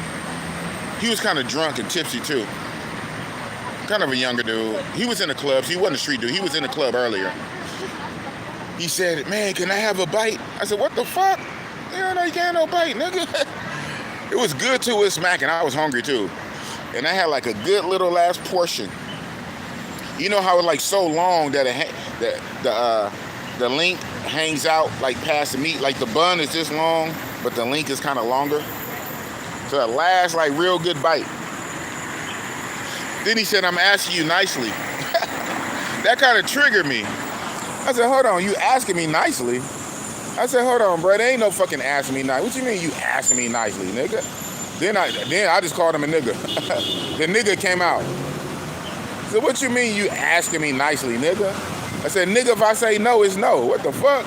He was kind of drunk and tipsy too. Kind of a younger dude. He was in the club. So he wasn't a street dude. He was in the club earlier. He said, man, can I have a bite? I said, what the fuck? You can't have no bite, nigga. It was good too. It was smacking. I was hungry too. And I had like a good little last portion. You know how it's like so long that the link hangs out like past the meat. Like the bun is this long, but the link is kind of longer. So the last like real good bite. Then he said, I'm asking you nicely. That kind of triggered me. I said, hold on, you asking me nicely? I said, hold on, bro, there ain't no fucking asking me nicely. What you mean you asking me nicely, nigga? Then I just called him a nigga. The nigga came out. I said, what you mean you asking me nicely, nigga? I said, nigga, if I say no, it's no. What the fuck?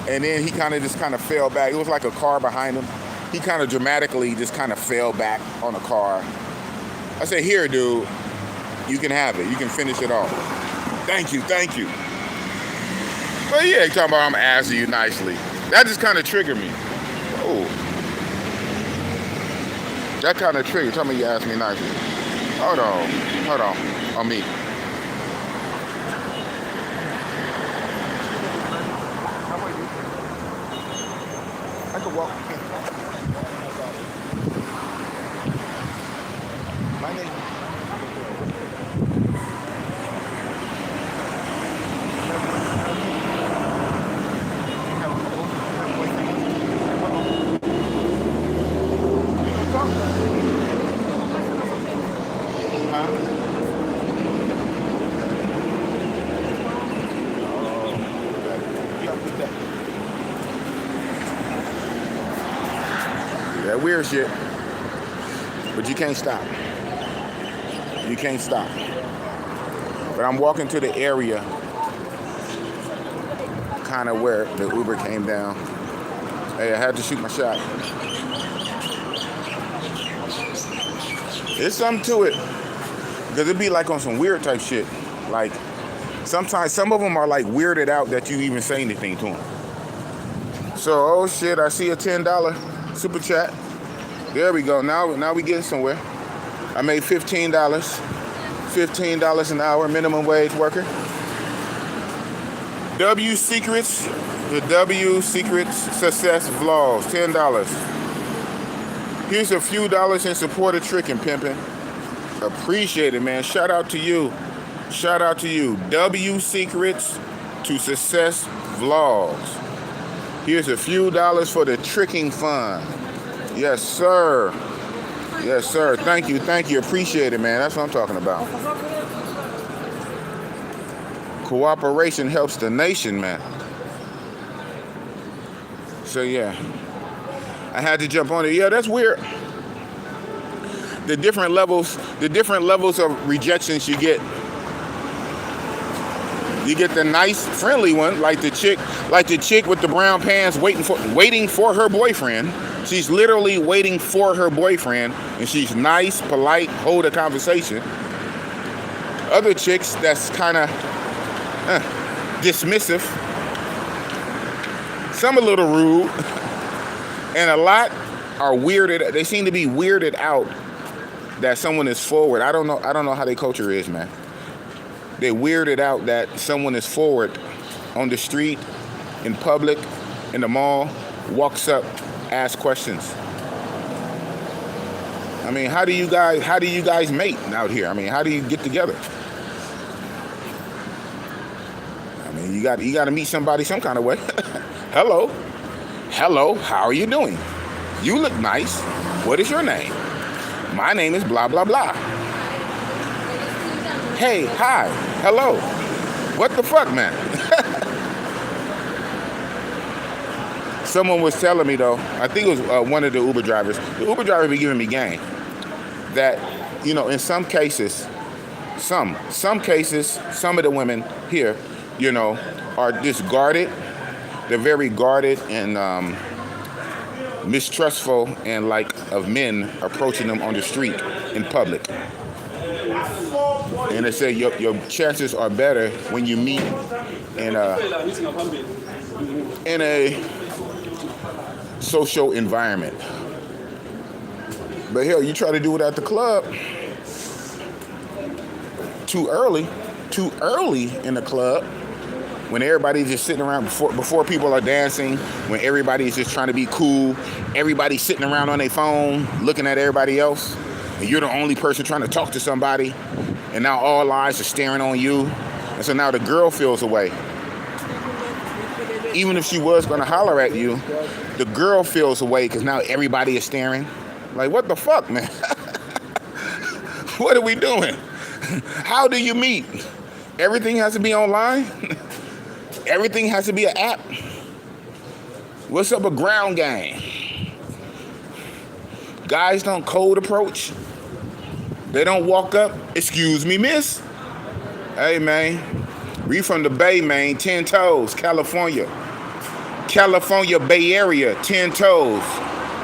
And then he kind of fell back. It was like a car behind him. He kind of dramatically just kind of fell back on the car. I said, here, dude, you can have it. You can finish it off. Thank you. But yeah, talking about I'm asking you nicely. That just kind of triggered me. Oh. That kind of triggered. Tell me you asked me nicely. Hold on. On me. How are you? I can walk. My name. That weird shit. But you can't stop. You can't stop. But I'm walking to the area kind of where the Uber came down. Hey, I had to shoot my shot. There's something to it. Because it'd be like on some weird type shit. Like, sometimes some of them are like weirded out that you even say anything to them. So, oh shit, I see a $10 super chat. There we go. Now we getting somewhere. I made $15. $15 an hour, minimum wage worker. W Secrets, the W Secrets Success Vlogs, $10. Here's a few dollars in support of tricking, pimping. Appreciate it, man. Shout out to you. Shout out to you. W Secrets to Success Vlogs. Here's a few dollars for the tricking fund. Yes, sir. Yes, sir. Thank you. Appreciate it, man. That's what I'm talking about. Cooperation helps the nation, man. So, yeah. I had to jump on it. Yeah, that's weird. The different levels of rejections you get. You get the nice, friendly one, like the chick with the brown pants waiting for her boyfriend. She's literally waiting for her boyfriend, and she's nice, polite, hold a conversation. Other chicks that's kind of dismissive. Some a little rude, and a lot are weirded. They seem to be weirded out that someone is forward. I don't know how their culture is, man. They're weirded out that someone is forward on the street, in public, in the mall, walks up, asks questions. I mean, how do you guys mate out here? I mean, how do you get together? I mean, you got to meet somebody some kind of way. Hello, how are you doing? You look nice. What is your name? My name is blah, blah, blah. Hey, hi, hello. What the fuck, man? Someone was telling me, though, I think it was one of the Uber drivers. The Uber driver be giving me game. that, in some cases, some cases, some of the women here, are just guarded. They're very guarded and mistrustful and of men approaching them on the street in public. And they say your chances are better when you meet in a social environment. But hell, you try to do it at the club too early in the club, when everybody's just sitting around before people are dancing, when everybody's just trying to be cool, everybody's sitting around on their phone looking at everybody else, and you're the only person trying to talk to somebody, and now all eyes are staring on you, and so now the girl feels away. Even if she was going to holler at you, the girl feels away because now everybody is staring. Like, what the fuck, man? What are we doing? How do you meet? Everything has to be online? Everything has to be an app? What's up with ground game? Guys don't cold approach. They don't walk up. Excuse me, miss. Hey, man. We from the Bay, man. 10 toes, California. California Bay Area, 10 toes.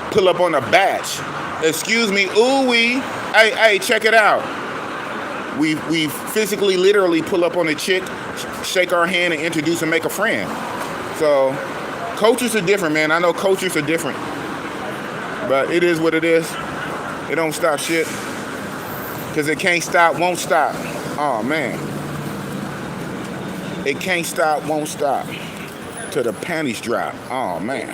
Pull up on a batch. Excuse me, ooh-wee. Hey, check it out. We physically, literally pull up on a chick, shake our hand, and introduce and make a friend. So, cultures are different, man. I know cultures are different. But it is what it is. It don't stop shit. Because it can't stop, won't stop. Oh, man. It can't stop, won't stop. Till the panties drop. Oh, man.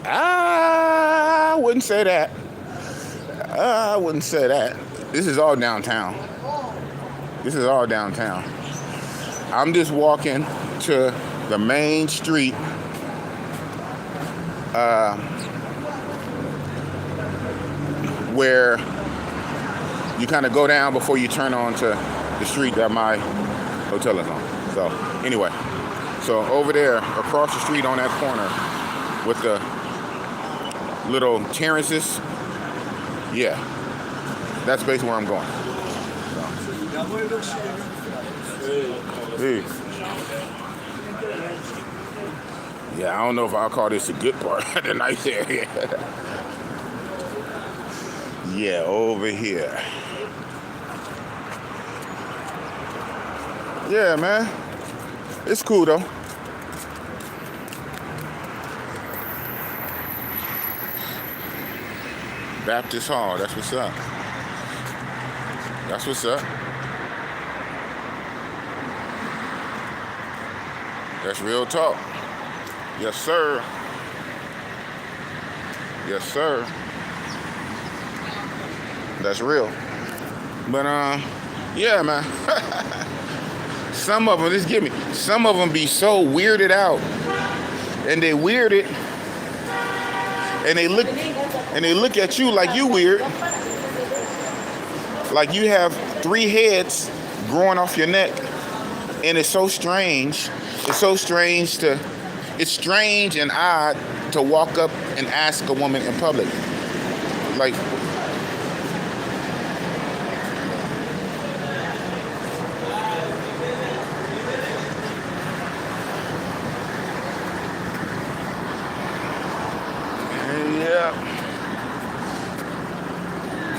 I wouldn't say that. I wouldn't say that. This is all downtown. This is all downtown. I'm just walking to the main street. Where you kind of go down before you turn on to the street that my hotel is on. So anyway, so over there across the street on that corner with the little terraces, yeah, that's basically where I'm going. So. Hey. Yeah, I don't know if I'll call this a good part of the night there. Yeah, over here. Yeah, man. It's cool, though. Baptist Hall, that's what's up. That's what's up. That's real talk. Yes, sir. Yes, sir. That's real. But, yeah, man. Some of them, just give me, some of them be so weirded out. And they weirded. And they look at you like you weird. Like you have 3 heads growing off your neck. And it's so strange. It's so strange it's strange and odd to walk up and ask a woman in public. Like,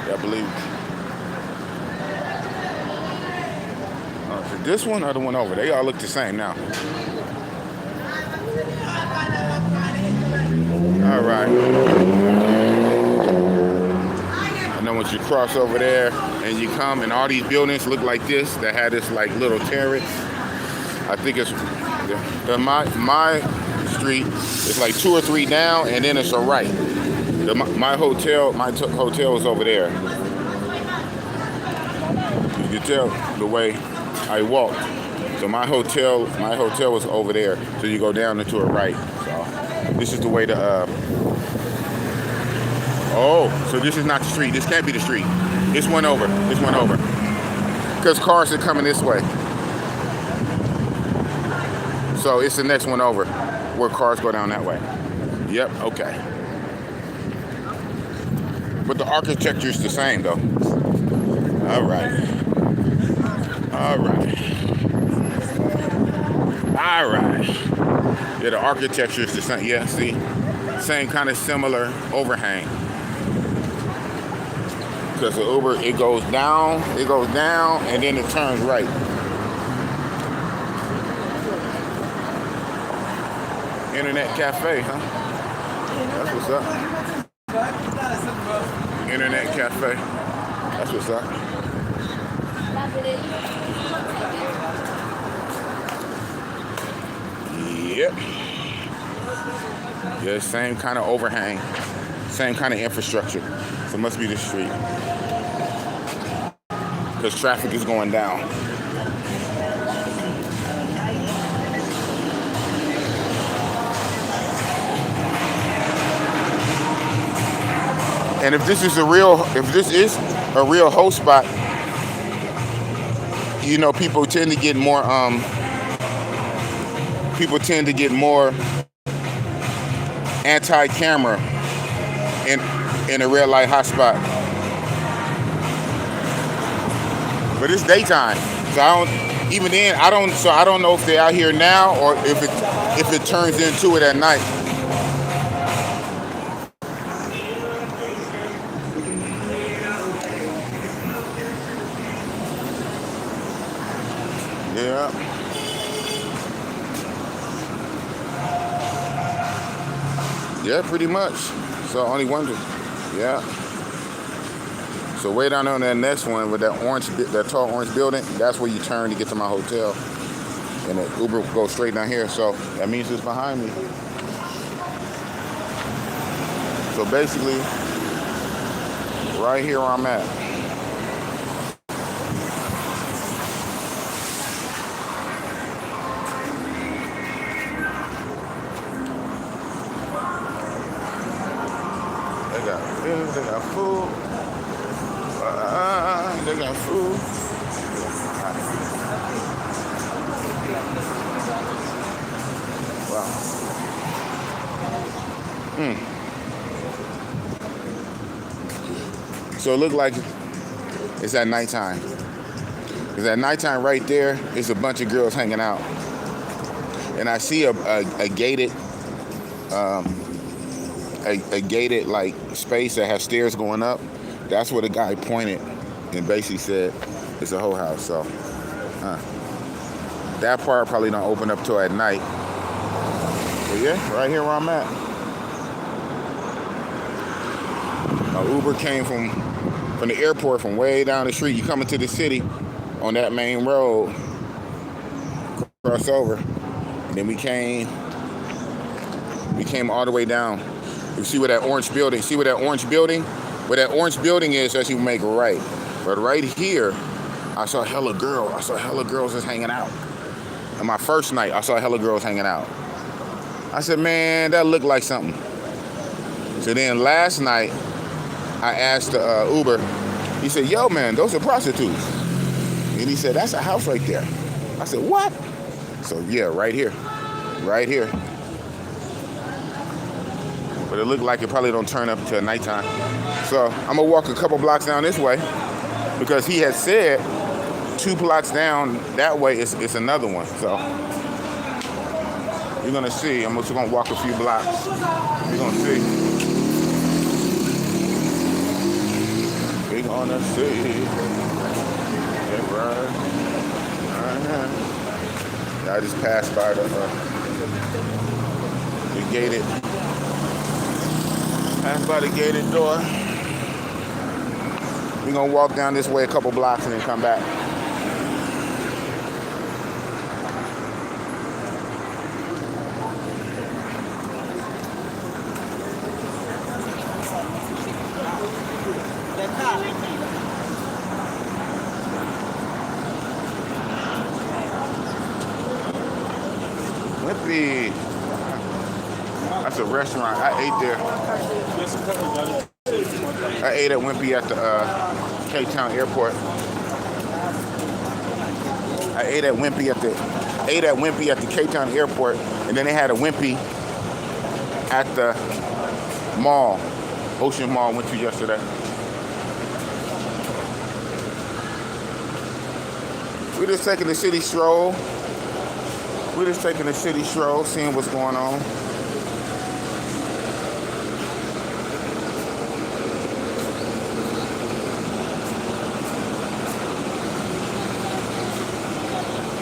I believe. This one or the one over? They all look the same now. All right. And then once you cross over there and you come, and all these buildings look like this, that had this like little terrace. I think it's my street is like 2 or 3 down, and then it's a right. My hotel is over there. You can tell the way I walked. So my hotel was over there. So you go down into a right. So this is the way to. Oh, so this is not the street. This can't be the street. It's one over. It's one over. Because cars are coming this way. So it's the next one over where cars go down that way. Yep, okay. But the architecture is the same though. All right. All right. All right. Yeah, the architecture is the same. Yeah, see? Same kind of similar overhang. Because the Uber, it goes down, and then it turns right. Internet cafe, huh? That's what's up. Internet cafe. That's what's up. Yep. Yeah, same kind of overhang. Same kind of infrastructure. So it must be the street. Because traffic is going down. And if this is a real host spot, you know, people tend to get more anti-camera in a red light hotspot. But it's daytime, so I don't know if they're out here now or if it turns into it at night. Yeah. Yeah, pretty much. So only wonder. Yeah. So way down on that next one with that tall orange building, that's where you turn to get to my hotel. And the Uber goes straight down here. So that means it's behind me. So basically, right here where I'm at. They got food. They got food. Wow. So it looked like it's at nighttime. Because at nighttime right there, it's a bunch of girls hanging out. And I see a gated a gated like space that has stairs going up. That's where the guy pointed and basically said it's a whole house. So that part probably don't open up till at night. But yeah, right here where I'm at. Uber came from the airport from way down the street. You come into the city on that main road, cross over, and then we came all the way down. You see where that orange building? See where that orange building? Where that orange building is, as you make a right. But right here, I saw hella girls. I saw hella girls just hanging out. On my first night, I saw hella girls hanging out. I said, man, that looked like something. So then last night, I asked the Uber. He said, yo, man, those are prostitutes. And he said, that's a house right there. I said, what? So yeah, right here. Right here. But it looked like it probably don't turn up until nighttime. So I'm gonna walk a couple blocks down this way because he had said 2 blocks down that way is another one. So you're gonna see. I'm just gonna walk a few blocks. You're gonna see. We're gonna see. Yeah, right. I just passed by the gated. Passed by the gated door. We're gonna walk down this way a couple blocks and then come back. Wimpy. That's a restaurant. I ate there. I ate at Wimpy at the Cape Town airport. I ate at Wimpy at the ate at Wimpy at the Cape Town airport, and then they had a Wimpy at the mall, Ocean Mall. Went to yesterday. We're just taking the city stroll. Seeing what's going on.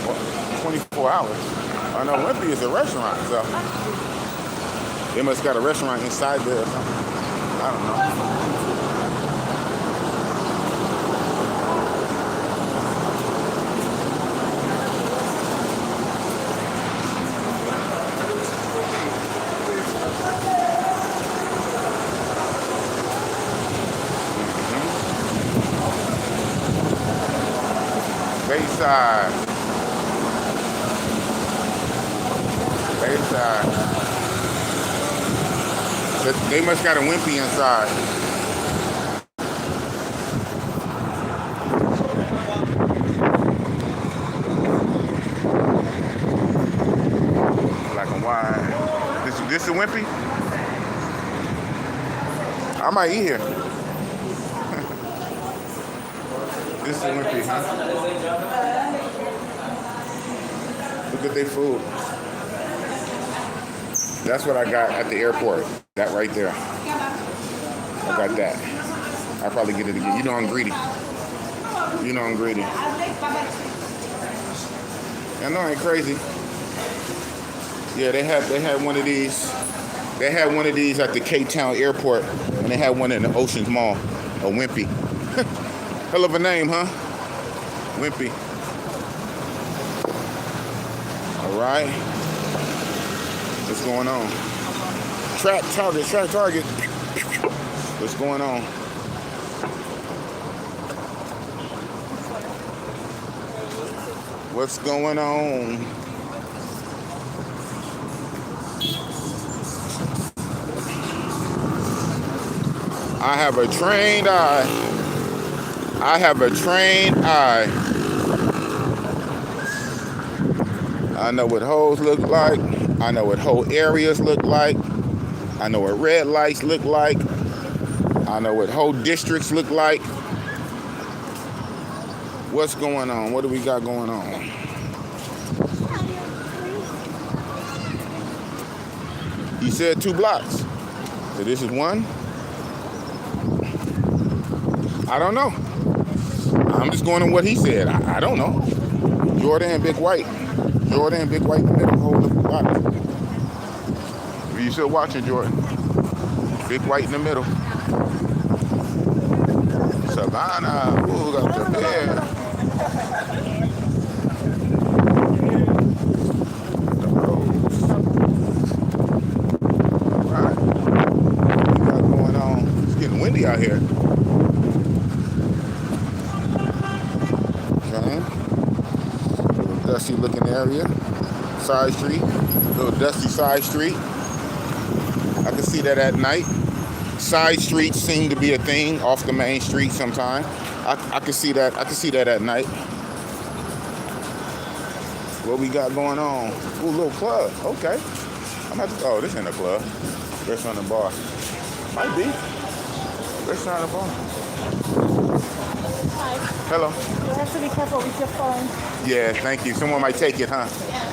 Well, 24 hours. I know Wimpy is a restaurant, so they must got a restaurant inside there or something. I don't know. Bayside. They must got a Wimpy inside. Black and white. This a Wimpy? I might eat here. This is Wimpy, huh? Look at their food. That's what I got at the airport. That right there. I got that. I'll probably get it again. You know I'm greedy. I know I ain't crazy. Yeah, they had one of these. They had one of these at the Cape Town airport, and they had one in the Oceans Mall, a Wimpy. Hell of a name, huh? Wimpy. All right. What's going on? Track target. What's going on? What's going on? I have a trained eye. I know what holes look like. I know what whole areas look like. I know what red lights look like. I know what whole districts look like. What's going on? What do we got going on? He said 2 blocks. So this is 1. I don't know. I'm just going on what he said. I don't know. Jordan and Big White in the middle, hold the block. Are you still watching, Jordan? Big White in the middle. Savannah, ooh, up there. The roads. All right. What we got going on? It's getting windy out here. Dusty looking area, side street, little dusty side street. I can see that at night. Side streets seem to be a thing off the main street sometimes. I can see that. I can see that at night. What we got going on? Ooh, little club. Okay. I'm about to. Oh, this ain't a club. Restaurant and bar. Might be. Restaurant and bar. Hi. Hello. You have to be careful with your phone. Yeah, thank you. Someone might take it, huh? Yeah.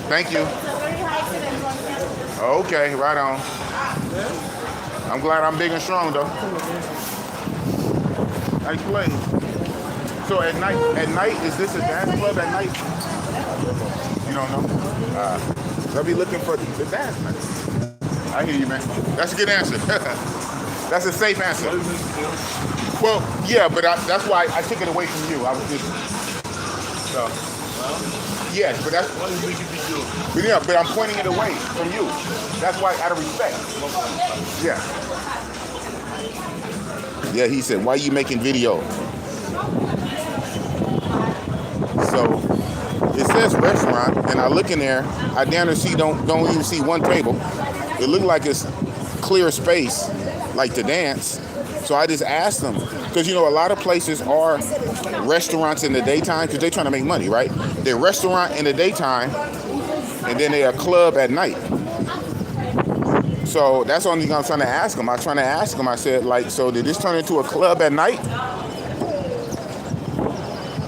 Thank you. It's a very high accident one. Okay, right on. I'm glad I'm big and strong, though. Nice play. So at night, is this a dance club at night? You don't know? They'll be looking for the dance night. I hear you, man. That's a good answer. That's a safe answer. Well, yeah, but that's why I took it away from you. I was just so. Yes, but that's. But yeah, but I'm pointing it away from you. That's why, out of respect. Yeah. Yeah, he said, "Why are you making video?" So it says restaurant, and I look in there. I down and see don't even see one table. It looked like it's clear space, like to dance. So I just asked them, because a lot of places are restaurants in the daytime because they're trying to make money, right? They're restaurant in the daytime, and then they're a club at night. So that's the only thing I'm trying to ask them. I was trying to ask them. I said, like, so did this turn into a club at night?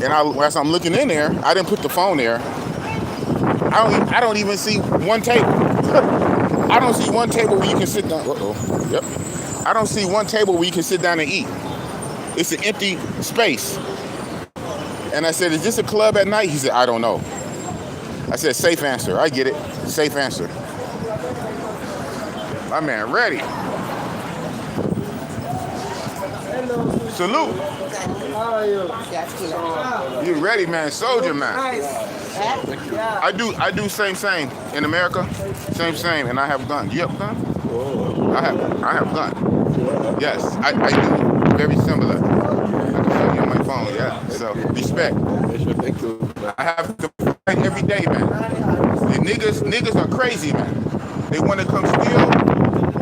And as I'm looking in there, I didn't put the phone there. I don't even see one table. I don't see one table where you can sit down. Yep. I don't see one table where you can sit down and eat. It's an empty space. And I said, is this a club at night? He said, I don't know. I said, safe answer. I get it. Safe answer. My man, ready. Hello. Salute. How are you? You ready, man? Soldier, man. Nice. I do same in America. Same, and I have gun. You have gun? I have gun. Yes, I do very similar. I can show you on my phone. Yeah. So respect. I have to fight every day, man. The niggas are crazy, man. They want to come steal.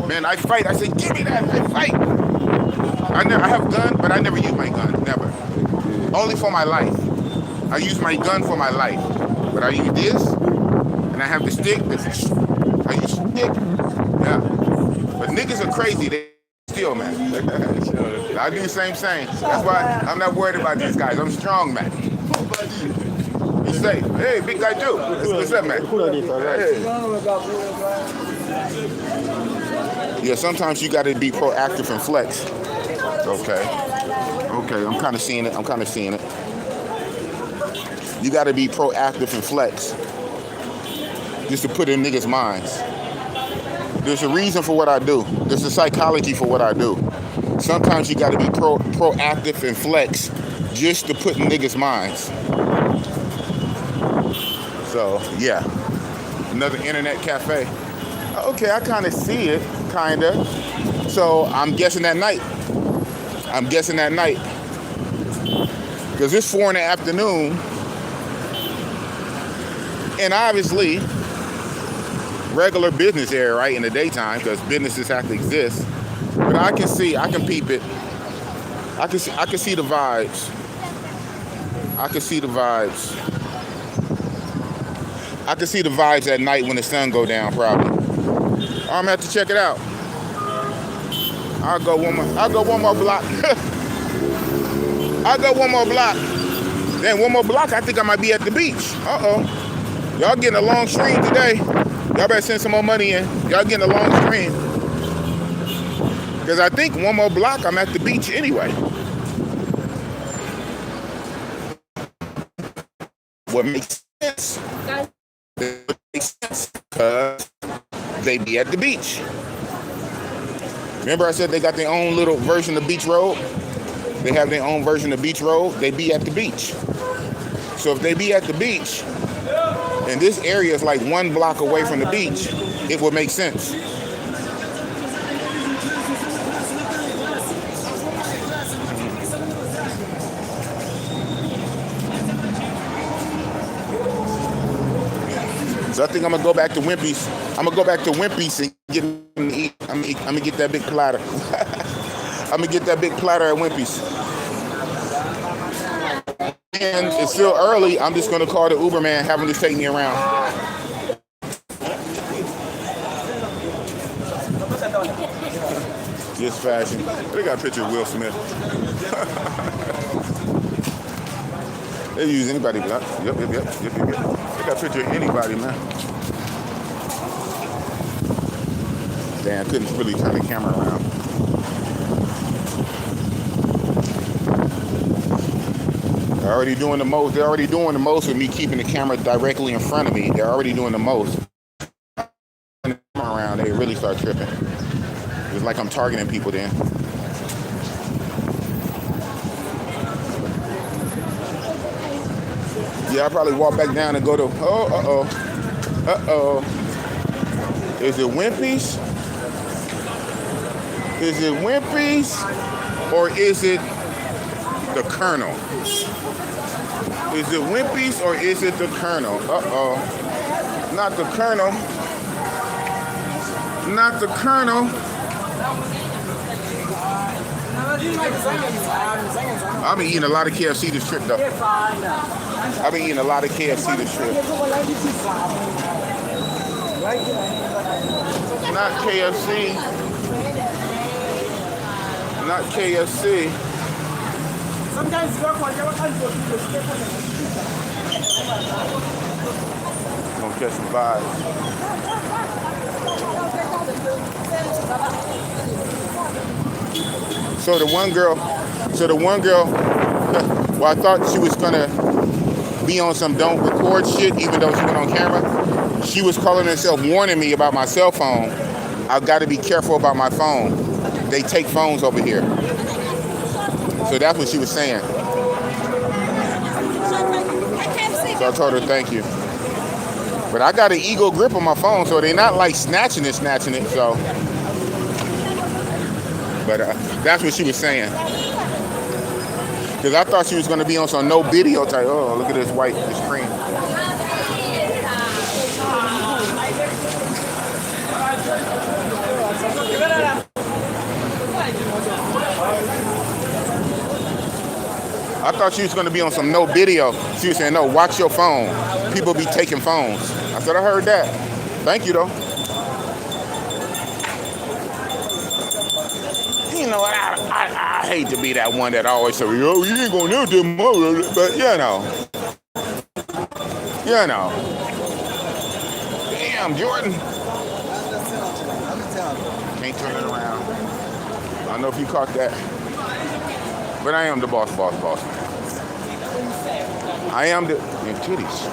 Man, I fight. I say, give me that. I fight. I have a gun, but I never use my gun. Never. Only for my life. I use my gun for my life. But I use this, and I have the stick. I use stick. Yeah. But niggas are crazy. They steal, man. I do the same. That's why I'm not worried about these guys. I'm strong, man. You say, hey, big guy too. What's up, man? Hey. Yeah, sometimes you got to be proactive and flex. Okay, I'm kind of seeing it. You got to be proactive and flex. Just to put in niggas' minds. There's a reason for what I do. There's a psychology for what I do. Sometimes you got to be proactive and flex just to put in niggas' minds. So, yeah. Another internet cafe. Okay, I kind of see it, kind of. So, I'm guessing at night. Because it's 4 in the afternoon. And obviously, regular business area, right, in the daytime, because businesses have to exist. But I can peep it. I can see the vibes. I can see the vibes at night when the sun go down, probably. I'm gonna have to check it out. I'll go one more block. Then one more block, I think I might be at the beach. Y'all getting a long stream today. Y'all better send some more money in. Y'all getting a long stream. Because I think one more block, I'm at the beach anyway. What makes sense? Because they be at the beach. Remember I said they got their own little version of Beach Road? They have their own version of Beach Road. They be at the beach. So if they be at the beach, and this area is like 1 block away from the beach, it would make sense. So I think I'm gonna go back to Wimpy's. And get them to eat. I'm gonna get that big platter. I'm gonna get that big platter at Wimpy's. And it's still early. I'm just gonna call the Uber man, have him to take me around. Just fashion. They got a picture of Will Smith. They use anybody. Yep. They got a picture of anybody, man. Damn, I couldn't really turn the camera around. They're already doing the most with me keeping the camera directly in front of me. They're already doing the most. Around, they really start tripping. It's like I'm targeting people then. Yeah, I'll probably walk back down and go to, Is it Wimpy's? Is it Wimpy's or is it the Colonel? Is it Wimpy's or is it the Colonel? Not the Colonel. Not the Colonel. I've been eating a lot of KFC this trip, though. I've been eating a lot of KFC this trip. Not KFC. Not KFC. Gonna catch some vibes. So the one girl, well, I thought she was gonna be on some don't record shit, even though she went on camera. She was calling herself, warning me about my cell phone. I've got to be careful about my phone. They take phones over here. So that's what she was saying. So I told her thank you. But I got an eagle grip on my phone, so they're not like snatching it, so. But that's what she was saying. Because I thought she was going to be on some no video type. Oh, look at this white screen. I thought she was going to be on some no video. She was saying, no, watch your phone. People be taking phones. I said, I heard that. Thank you, though. You know what? I hate to be that one that always say, yo, you ain't going to do more. But, you know. Damn, Jordan. Can't turn it around. I don't know if you caught that. But I am the boss. I am the... Titties.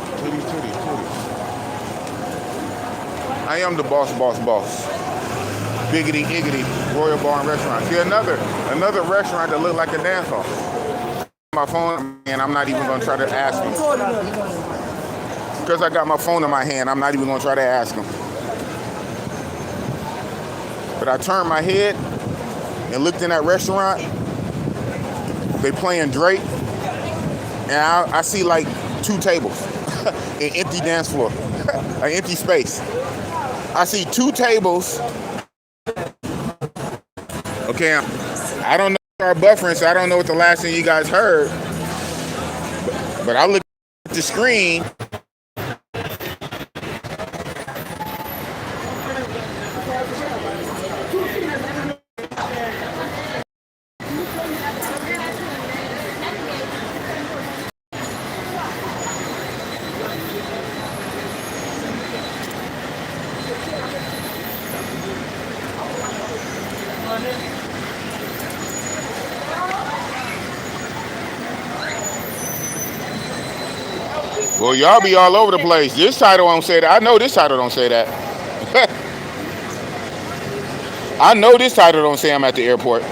I am the boss. Biggity Iggity Royal Bar and Restaurant. See, another restaurant that looked like a dance hall. My phone, and I'm not even going to try to ask him. Because I got my phone in my hand, I'm not even going to try to ask him. But I turned my head and looked in that restaurant. They playing Drake, and I see like 2 tables, an empty dance floor, an empty space. I see 2 tables. Okay, I don't know our buffering, so I don't know what the last thing you guys heard. But I looked at the screen. Well, y'all be all over the place. This title don't say that. I know this title don't say that. I know this title don't say I'm at the airport.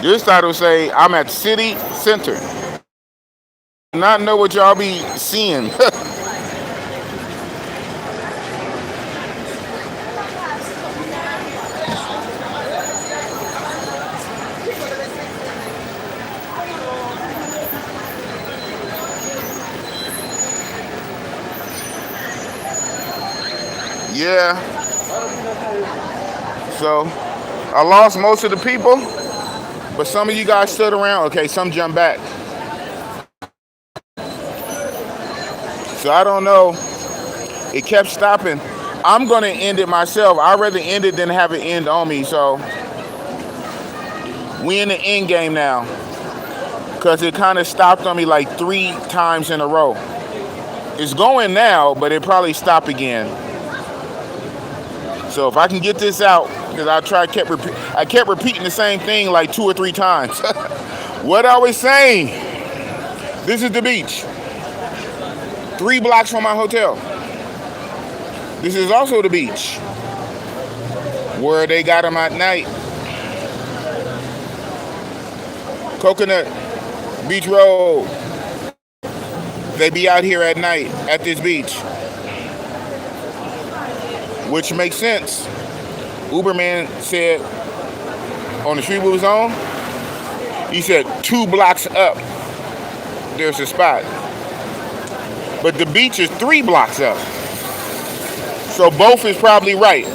This title say I'm at City Center. Not know what y'all be seeing. Yeah. So I lost most of the people, but some of you guys stood around. Okay, some jumped back. So I don't know. It kept stopping. I'm gonna end it myself. I'd rather end it than have it end on me. So we in the end game now, because it kind of stopped on me like 3 times in a row. It's going now, but it probably stopped again. So if I can get this out, because I kept repeating the same thing like 2 or 3 times. What I was saying, this is the beach. 3 blocks from my hotel. This is also the beach where they got them at night. Coconut Beach Road. They be out here at night at this beach. Which makes sense. Uberman said on the street we was on, he said 2 blocks up, there's a spot. But the beach is 3 blocks up. So both is probably right.